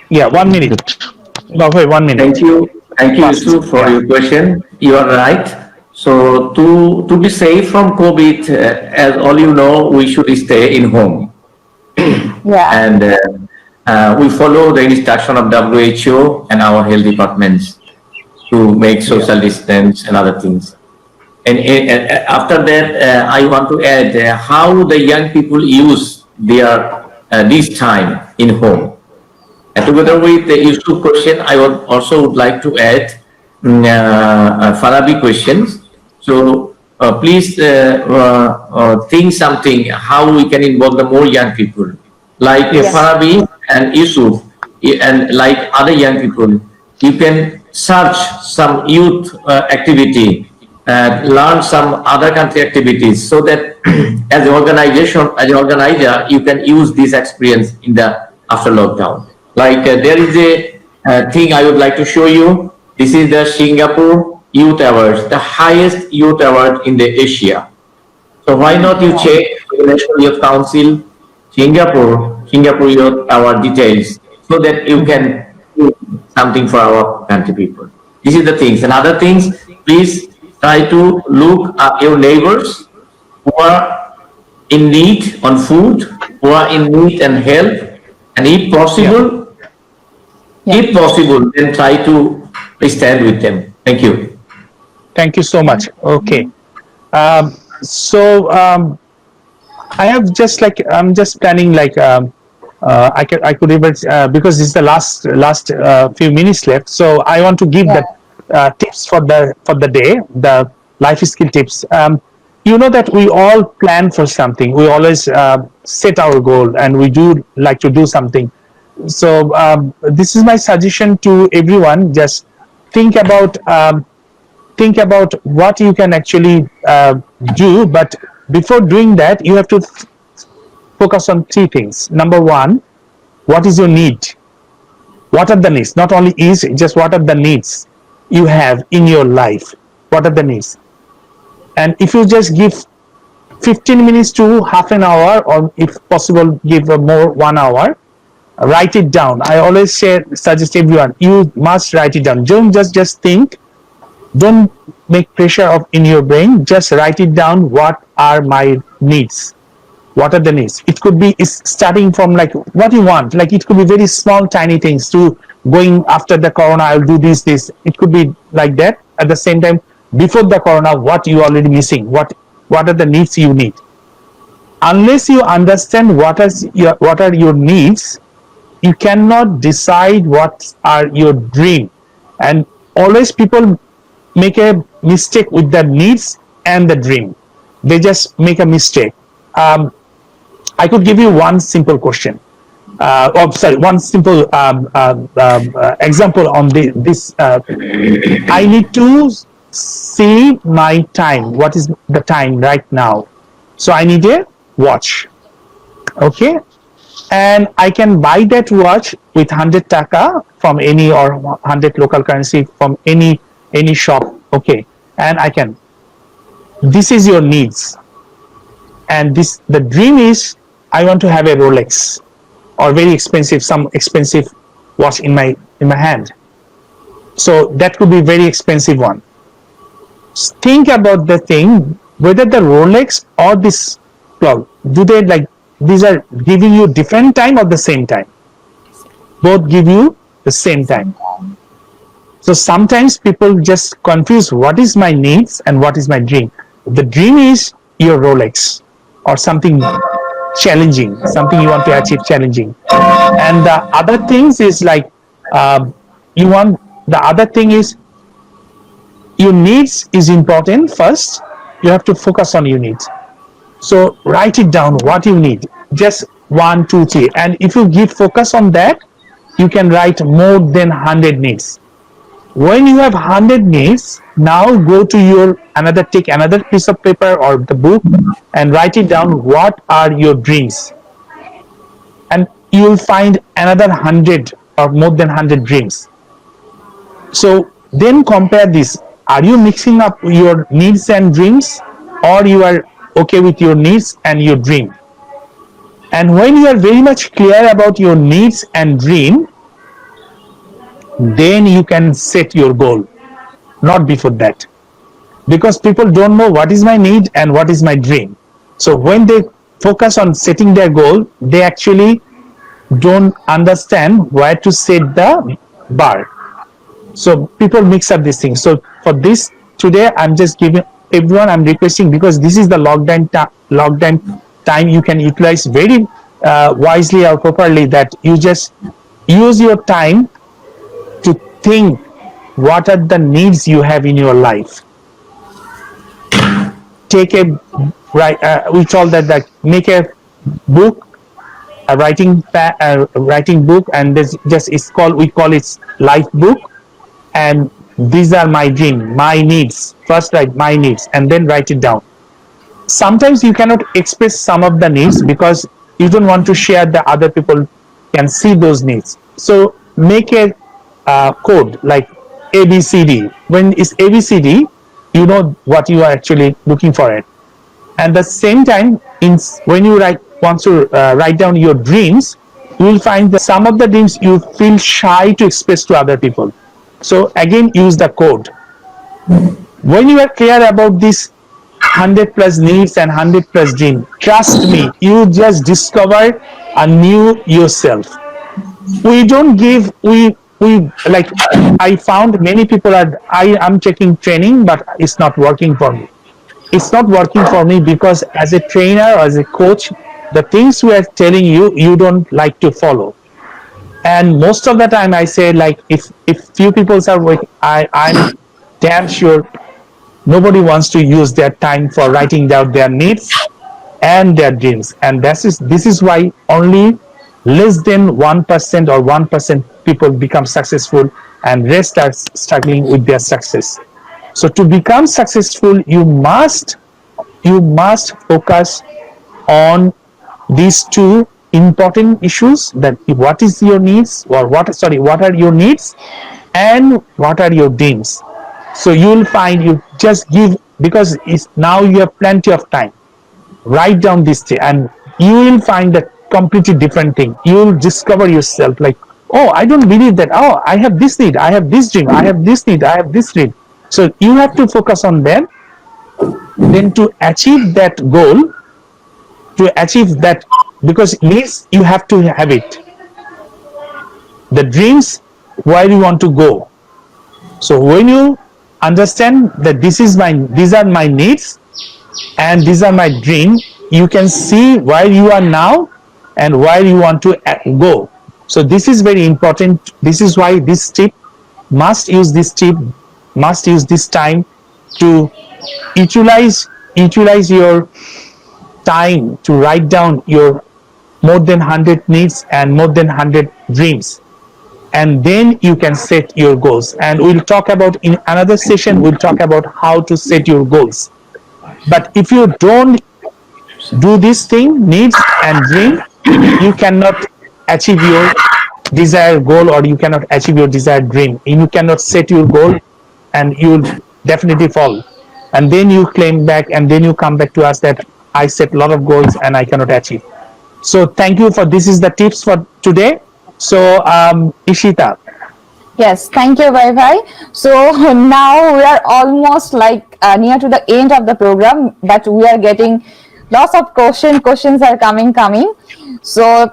Yeah. 1 minute. No, wait. 1 minute. Thank you, Fast. Yusuf, for Yeah. your question. You are right. So to be safe from COVID, as all you know, we should stay in home, Yeah, and we follow the instruction of WHO and our health departments to make social distance and other things. And after that, I want to add how the young people use their this time in home. And together with the Yusuf question, I would also would like to add Farabi questions. So please think something how we can involve the more young people, like Yes. Farabi and Yusuf, and like other young people. You can search some youth activity, learn some other country activities, so that as an organization, as an organizer, you can use this experience in the after lockdown. Like there is a thing I would like to show you. This is the Singapore Youth Awards, the highest youth award in the Asia. So why not you check the National Youth Council, Singapore Youth Award details, so that you can do something for our country people. This is the things. And other things, please try to look at your neighbors who are in need on food, who are in need and help, and if possible, then try to stand with them. Thank you. Thank you so much. Okay. So I have just like, I'm just planning like, I could even, because this is the last few minutes left. So I want to give the tips for the day, the life skill tips. You know that we all plan for something. We always set our goal, and we do like to do something. So this is my suggestion to everyone. Just think about what you can actually do. But before doing that, you have to focus on three things. Number one, what is your need? What are the needs? Not only is, just what are the needs you have in your life? What are the needs? And if you just give 15 minutes to half an hour, or if possible, give more 1 hour, write it down. I always suggest everyone, you must write it down. Don't just think. Don't make pressure in your brain. Just write it down. What are my needs? What are the needs? It could be starting from like what you want. Like it could be very small, tiny things to going after the corona, I'll do this. It could be like that. At the same time, before the corona, what you already missing? What are the needs you need? Unless you understand what are your needs, you cannot decide what are your dream. And always people make a mistake with the needs and the dream. They just make a mistake. I could give you one simple question. One simple example on this. I need to see my time. What is the time right now? So I need a watch. Okay. And I can buy that watch with 100 taka from any, or 100 local currency from any shop. Okay. And I can. This is your needs. And the dream is, I want to have a Rolex, or very expensive, some expensive watch in my hand. So that could be very expensive one. Think about the thing, whether the Rolex or this clock, do they like, these are giving you different time or the same time? Both give you the same time. So sometimes people just confuse what is my needs and what is my dream. The dream is your Rolex or something challenging, something you want to achieve challenging. And the other things is like, the other thing is, your needs is important first. You have to focus on your needs. So write it down, what you need, just 1, 2, 3. And if you give focus on that, you can write more than 100 needs. When you have 100 needs, now go to take another piece of paper or the book and write it down. What are your dreams? And you will find another 100 or more than 100 dreams. So then compare this. Are you mixing up your needs and dreams, or you are okay with your needs and your dream? And when you are very much clear about your needs and dream, then you can set your goal, not before that. Because people don't know what is my need and what is my dream. So when they focus on setting their goal, they actually don't understand where to set the bar. So people mix up these things. So for this today, I'm just giving everyone, I'm requesting, because this is the lockdown time, you can utilize very wisely or properly, that you just use your time to think what are the needs you have in your life. Take a we call that make a book, a writing book, and this just we call it life book. and these are my dream, my needs. First write my needs and then write it down. Sometimes you cannot express some of the needs because you don't want to share the other people can see those needs. So make a code like ABCD. When it's ABCD, you know what you are actually looking for it. And at the same time, when you want to write down your dreams, you will find that some of the dreams you feel shy to express to other people. So again, use the code. When you are clear about this 100 plus needs and 100 plus dream, trust me, you just discover a new yourself. We don't give, we like, I found many people I am taking training, but it's not working for me. It's not working for me because as a trainer or as a coach, the things we are telling you, you don't like to follow. And most of the time I say, like, if few people are working, I'm damn sure nobody wants to use their time for writing down their needs and their dreams. And this is why only less than 1% or 1% people become successful and rest are struggling with their success. So to become successful, you must focus on these two important issues: that what is your needs, or what are your needs and what are your dreams. So you will find, you just give, because now you have plenty of time, write down this thing and you will find a completely different thing. You will discover yourself like, oh, I don't believe that, oh, I have this need, I have this dream, I have this need, I have this dream. So you have to focus on them. Then to achieve that goal, because needs, you have to have it. The dreams, where you want to go. So when you understand that these are my needs and these are my dream, you can see where you are now and where you want to go. So this is very important. This is why this tip must use this time to utilize your time to write down your more than 100 needs and more than 100 dreams, and then you can set your goals. And we'll talk about, in another session, we'll talk about how to set your goals. But if you don't do this thing, needs and dream, you cannot achieve your desired goal, or you cannot achieve your desired dream. You cannot set your goal and you will definitely fall. And then you claim back, and then you come back to us that I set a lot of goals and I cannot achieve. So thank you for, this is the tips for today. So Ishita. Yes, thank you, Bhai. So now we are almost like near to the end of the program, but we are getting lots of questions are coming. So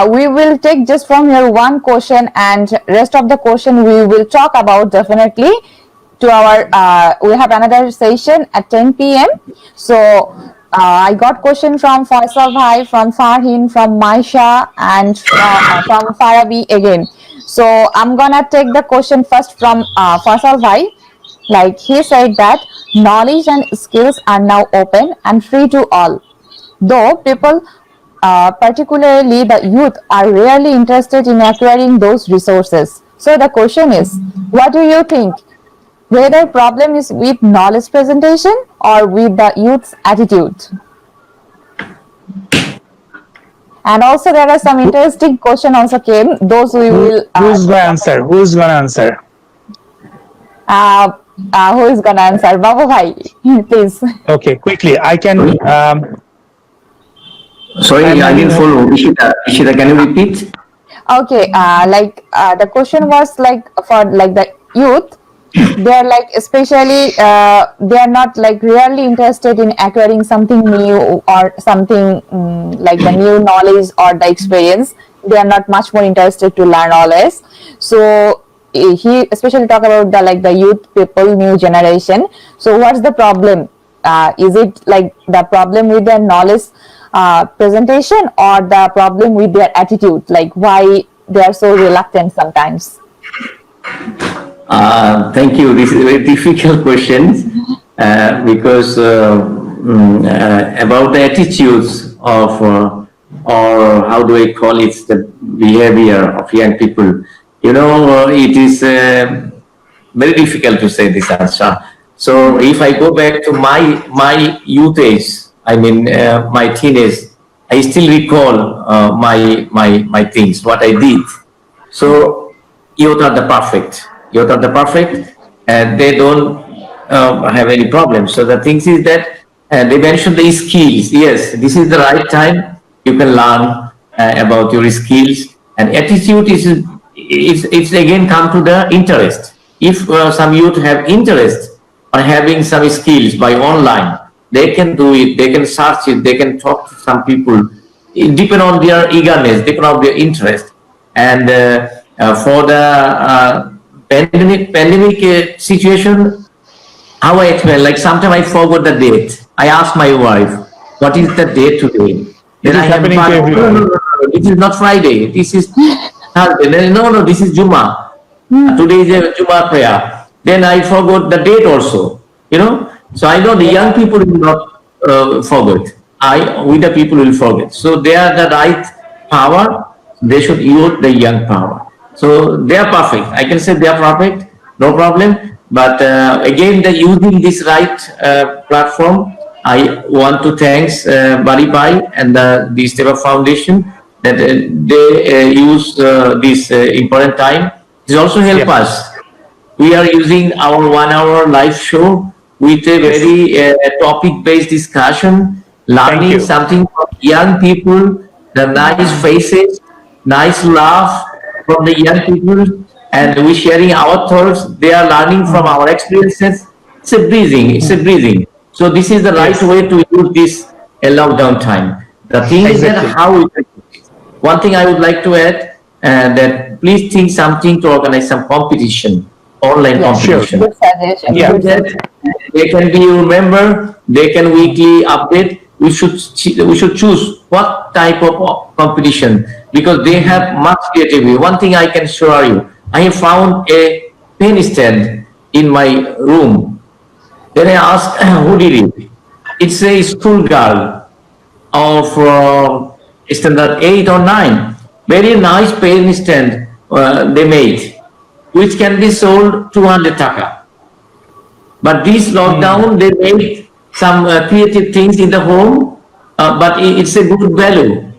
we will take just from here one question, and rest of the question we will talk about definitely to our, we have another session at 10 p.m. So I got question from Faisal Bhai, from Farhin, from Maisha, and from Farabi again. So I'm gonna take the question first from Faisal Bhai. Like, he said that knowledge and skills are now open and free to all. Though people, particularly the youth, are rarely interested in acquiring those resources. So the question is, what do you think? Whether problem is with knowledge presentation or with the youth's attitude? And also there are some interesting question also came. Those we will. Who's gonna answer? Who is gonna answer? Babu Bhai, please. Okay, quickly. I can. Sorry, I didn't follow. Ishita, can you repeat? Okay, the question was like for like the youth. They are like, especially they are not like really interested in acquiring something new or something like the new knowledge or the experience. They are not much more interested to learn all this. So he especially talk about the youth people, new generation. So what's the problem? Is it like the problem with their knowledge presentation, or the problem with their attitude? Like, why they are so reluctant sometimes? Thank you. This is a very difficult question because about the attitudes of, or how do I call it, the behavior of young people. You know, it is very difficult to say this answer. So if I go back to my youth age, I mean my teenage, I still recall my things, what I did. So youth are the perfect. Youth are the perfect, and they don't have any problem. So the thing is that they mentioned the skills. Yes, this is the right time. You can learn about your skills, and attitude is it's again come to the interest. If some youth have interest on having some skills by online, they can do it. They can search it. They can talk to some people. It depend on their eagerness, depend on their interest, and for the pandemic situation, how I explain, like sometimes I forgot the date. I ask my wife, what is the date today? Then is I have happening to everyone. no, this is not Friday. This is Thursday. Then, no, this is Juma. Today is a Juma prayer. Then I forgot the date also. So I know the young people will not forget. We the people will forget. So they are the right power. They should use the young power. So they are perfect. I can say they are perfect, no problem. But again, the using this right platform, I want to thanks Bari Pai and the Steva Foundation that they use this important time. It also help us. We are using our 1 hour live show with a very topic-based discussion, learning something from young people, the nice faces, nice laugh from the young people, and we sharing our thoughts. They are learning from our experiences. It's a breathing. So this is the right way to use this lockdown time. The thing is that how we can do it. One thing I would like to add, that please think something to organize some competition, online competition. Good suggestion. Yeah. Good suggestion. They can be remember. They can weekly update. We should choose what type of competition, because they have much creativity. One thing I can assure you, I have found a pen stand in my room. Then I asked, who did it? It's a school girl of standard 8 or 9. Very nice pen stand they made, which can be sold 200 taka. But this lockdown, they made some creative things in the home, but it's a good value.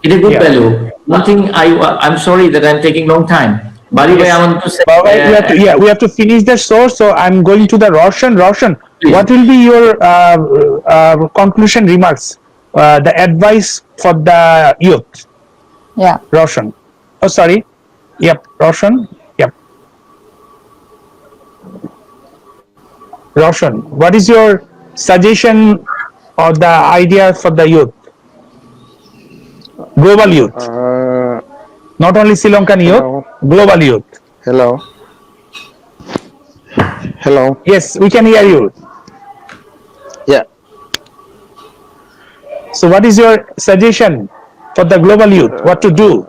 It's a good value. One thing I'm sorry that I'm taking long time. By the way, I want to say. All right, we have to finish the show. So I'm going to the Roshan. Roshan, Please. what will be your conclusion remarks? The advice for the youth. Yeah. Roshan. Oh, sorry. Yep, Roshan. Yep. Roshan, what is your suggestion or the idea for the youth? Global youth, not only Sri Lankan youth, global youth. Hello. Yes, we can hear you. Yeah. So what is your suggestion for the global youth? What to do?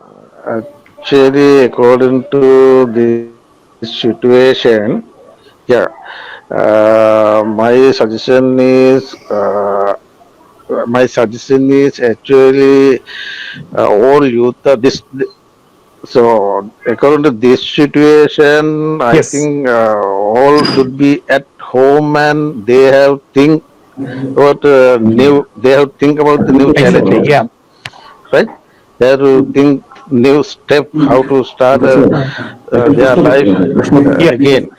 Actually, according to the situation, my suggestion is actually all youth are this. So according to this situation, I Yes. think all should be at home and they have think about new. They have think about the new challenges. Yeah. Right? They have to think new step how to start their life again.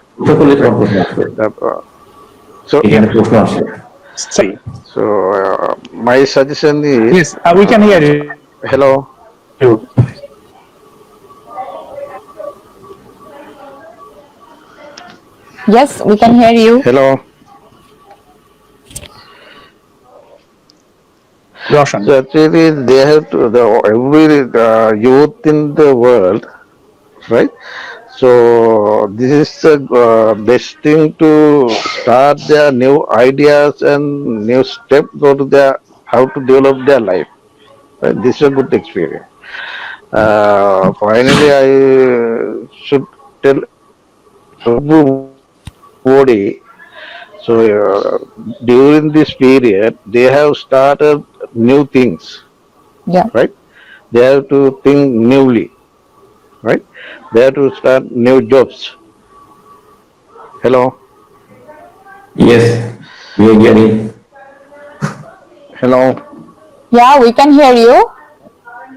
Sorry. So my suggestion is Yes, we can hear you. hello. Yes, we can hear you. Hello. Roshan. So actually, they have to every youth in the world, right? So this is the best thing to start their new ideas and new step go to their how to develop their life. Right? This is a good experience. Finally, I should tell everybody. So during this period, they have started new things, Yeah. right? They have to think newly, right? They have to start new jobs, Hello. Yes, we are hearing. Hello. Yeah, we can hear you.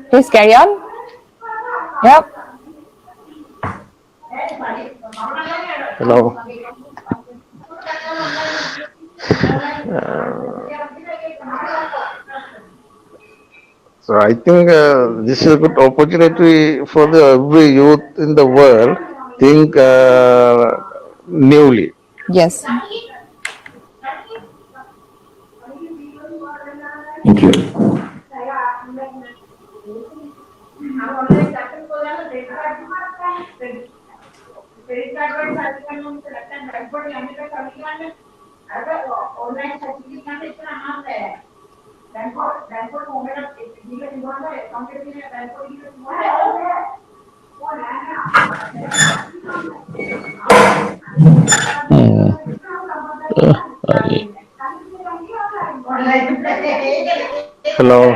Please carry on. Yep. Hello. So I think this is a good opportunity for the every youth in the world think newly. Yes. Thank you. Hello.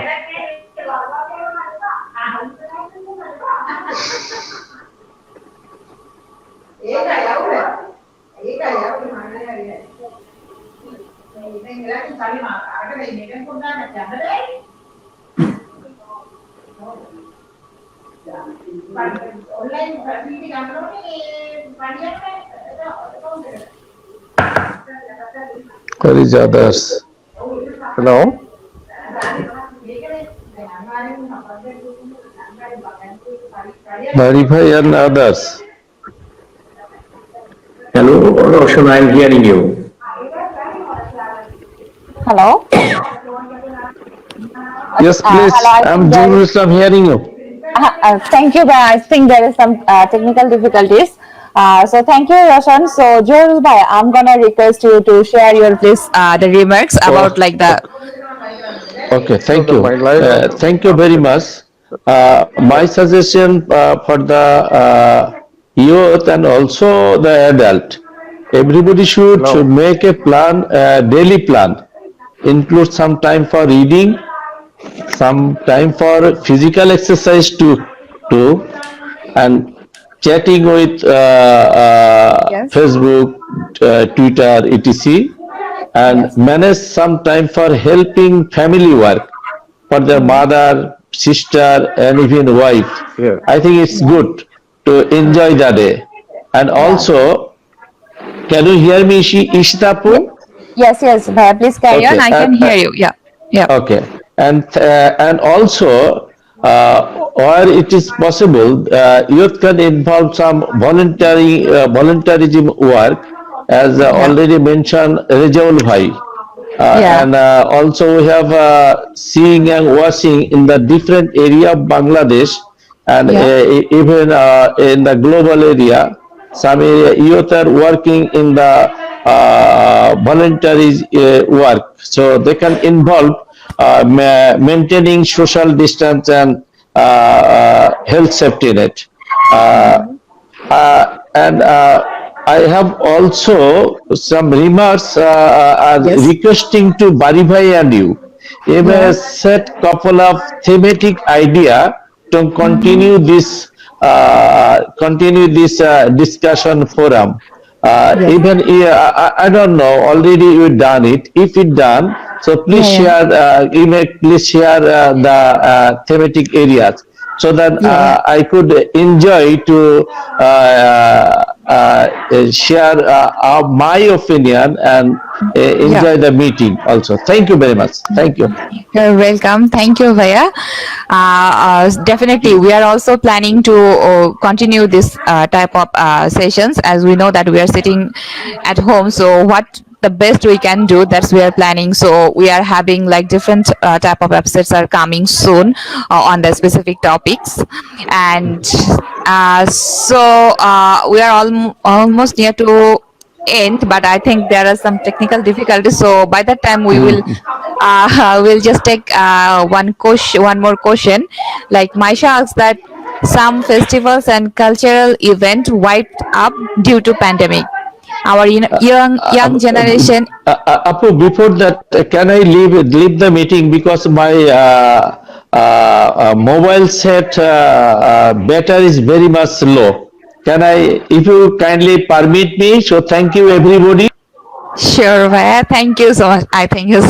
There is others. Hello. Marify and others. Hello, Roshan, I am hearing you. Hello. Yes, please. hello, I I'm think there Jumul is- Islam hearing you. Thank you, but I think there is some technical difficulties. So thank you, Roshan. So Joel bhai, I'm gonna request you to share your please the remarks about like the. Okay, thank So you. my life. Thank you very much. My suggestion for the youth and also the adult, everybody should Hello. make a plan, daily plan, include some time for reading, some time for physical exercise to and chatting with Yes. Facebook, Twitter, etc. And Yes. manage some time for helping family work for their mother, sister, and even wife. Yeah. I think it's good to enjoy the day. And Yeah. also, can you hear me, Ishitapu? Yes. Yes. Bhai, please carry on. Okay. I can hear you. Yeah. Yeah. Okay, and also where it is possible, youth can involve some volunteerism work, as Yeah. already mentioned, Rejaul Bhai. Yeah. And also we have seeing and watching in the different area of Bangladesh, and Yeah. even in the global area. Some youth are working in the voluntary work, so they can involve maintaining social distance and health safety net. And I have also some remarks Yes. requesting to Baribhai and you. You may Yeah. set couple of thematic idea to continue this discussion forum. Yes. Even I don't know, already you done it. If it done, so please Yeah. Yeah. share. You may please share the thematic areas, so that Yeah. I could enjoy to share my opinion and Yeah. enjoy the meeting also. Thank you very much. Thank you. You're welcome. Thank you, Vaya. Definitely, we are also planning to continue this type of sessions, as we know that we are sitting at home. So, what the best we can do, that's we are planning. So, we are having like different type of episodes are coming soon on the specific topics, and we are almost near to end, but I think there are some technical difficulties, so by that time we will we'll just take one more question. Like Maisha asks that some festivals and cultural event wiped up due to pandemic. Our young generation. Apu, before that, can I leave the meeting because my mobile set battery is very much low. Can I, if you kindly permit me, so thank you everybody. Sure, Bhaiya. Thank you so much. I think his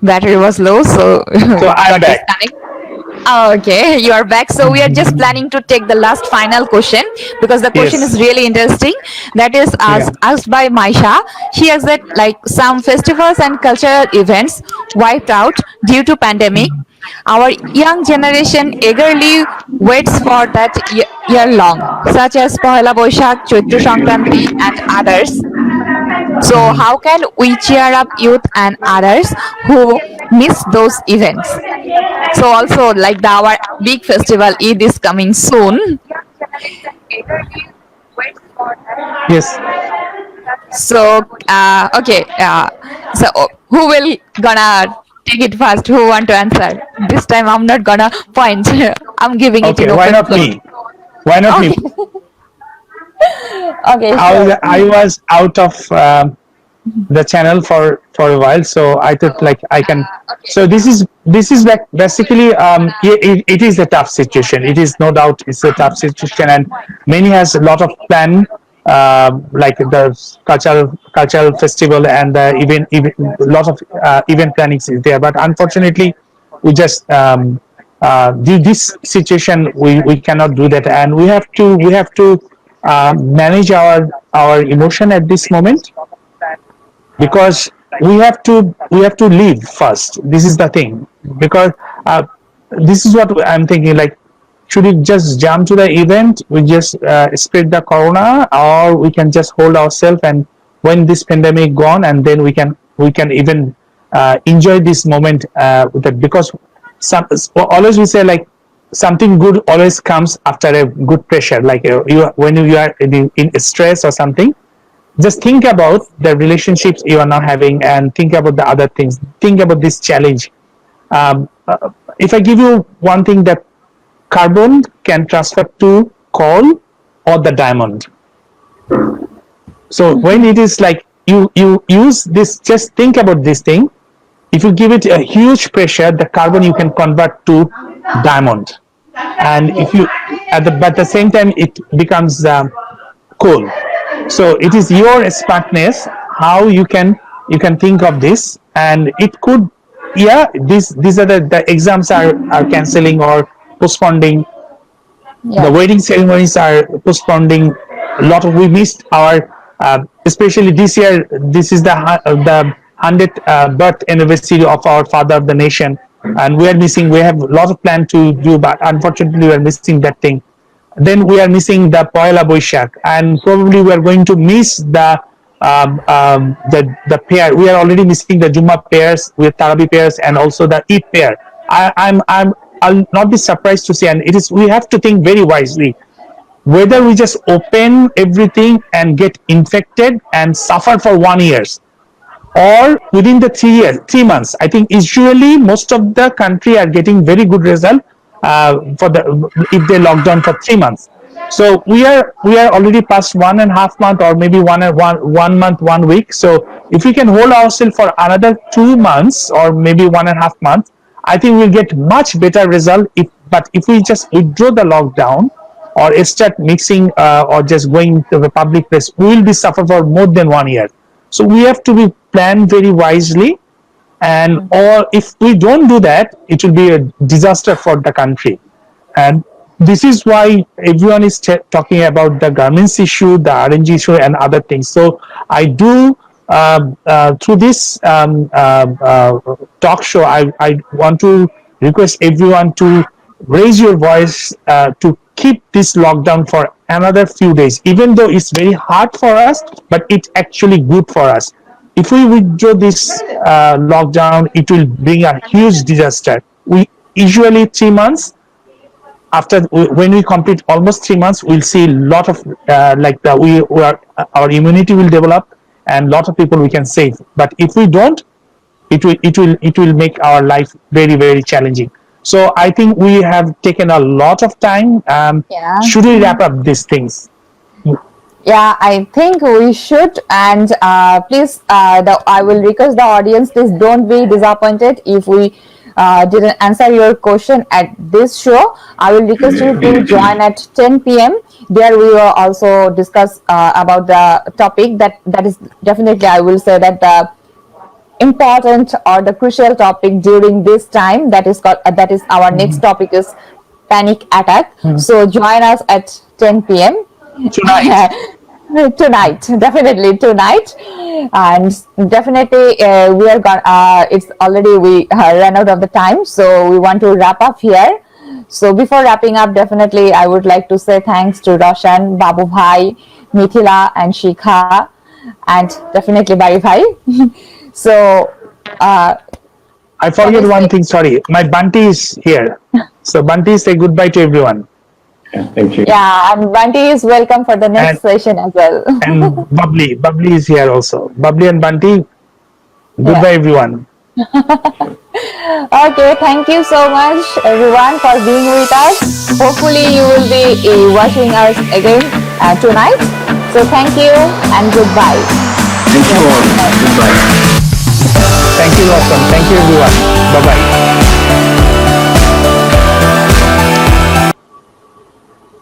battery was low, so So I'm got back. disconnected. Okay, you are back. So we are just planning to take the last final question because the question Yes. is really interesting. That is Yeah. asked by Maisha. She asked that like some festivals and cultural events wiped out due to pandemic. Our young generation eagerly waits for that year long, such as Pohela Boishak, Chaitra Sankranti, and others. So, how can we cheer up youth and others who miss those events? So, also like our big festival Eid is coming soon. Yes. So, okay. So, who will gonna take it first? Who want to answer? This time I'm not gonna point. I'm giving it in Okay. Why open not floor. me? Why not me? Okay. Okay. I Sure. was out of the channel for a while, so I thought like I can. So this is like basically it is a tough situation. It is no doubt it's a tough situation, and many has a lot of plan. Like the cultural festival and even lot of event planning is there, but unfortunately we just this situation we cannot do that, and we have to manage our emotion at this moment, because we have to live first. This is the thing, because this is what I'm thinking, like should we just jump to the event, we just spread the corona, or we can just hold ourselves, and when this pandemic gone, and then we can even enjoy this moment with it, because some always we say like something good always comes after a good pressure, like when you are in stress or something, just think about the relationships you are now having, and think about the other things, think about this challenge. If I give you one thing, that carbon can transfer to coal or the diamond. So when it is like you use this, just think about this thing. If you give it a huge pressure, the carbon you can convert to diamond, and if you but at the same time it becomes coal. So it is your smartness how you can think of this, and it could, yeah, these are the exams are canceling or postponing, the Yeah. wedding ceremonies are postponing. A lot of we missed our especially this year, this is the 100th birth anniversary of our father of the nation, and we are missing, we have a lot of plan to do, but unfortunately we are missing that thing. Then we are missing the Poila Boishak, and probably we are going to miss the pair. We are already missing the Juma pairs with Tarabi pairs, and also the Eid pair. I'll not be surprised to see, and it is, we have to think very wisely whether we just open everything and get infected and suffer for 1 year, or within the 3 years, 3 months. I think usually most of the country are getting very good result for the if they lock down for 3 months. So we are already past 1.5 month, or maybe one month, 1 week. So if we can hold ourselves for another 2 months, or maybe 1.5 months, I think we'll get much better result. But if we just withdraw the lockdown, or start mixing or just going to the public place, we will be suffer for more than 1 year. So we have to be planned very wisely, and or if we don't do that, it will be a disaster for the country. And this is why everyone is talking about the garments issue, the RNG issue, and other things. So I do through this talk show, I want to request everyone to raise your voice to keep this lockdown for another few days, even though it's very hard for us, but it's actually good for us. If we withdraw this lockdown, it will bring a huge disaster. We usually 3 months after, when we complete almost 3 months, we'll see a lot of like the we are, our immunity will develop, and lot of people we can save. But if we don't, it will make our life very, very challenging. So I think we have taken a lot of time. Yeah. Should we wrap up these things? Yeah, I think we should. And please, I will request the audience, please don't be disappointed if we didn't answer your question at this show, I will request you to join at 10 p.m. There we will also discuss about the topic that is definitely, I will say that the important or the crucial topic during this time, that is our next topic is panic attack. So join us at 10 p.m. Tonight. Tonight, definitely tonight, and definitely we are gonna. It's already we ran out of the time, so we want to wrap up here. So before wrapping up, definitely I would like to say thanks to Roshan, Babu Bhai, Mithila, and Shikha, and definitely Bari Bhai. So I forget one thing, sorry. My Bunty is here. So Bunty, say goodbye to everyone. Thank you. yeah, and Bunty is welcome for the next session as well. And Bubbly is here also. Bubbly and Bunty, goodbye everyone. Okay, thank you so much everyone for being with us. Hopefully you will be watching us again tonight. So thank you and goodbye. Thank you all. Goodbye. Thank you, awesome. Thank you everyone. Bye-bye.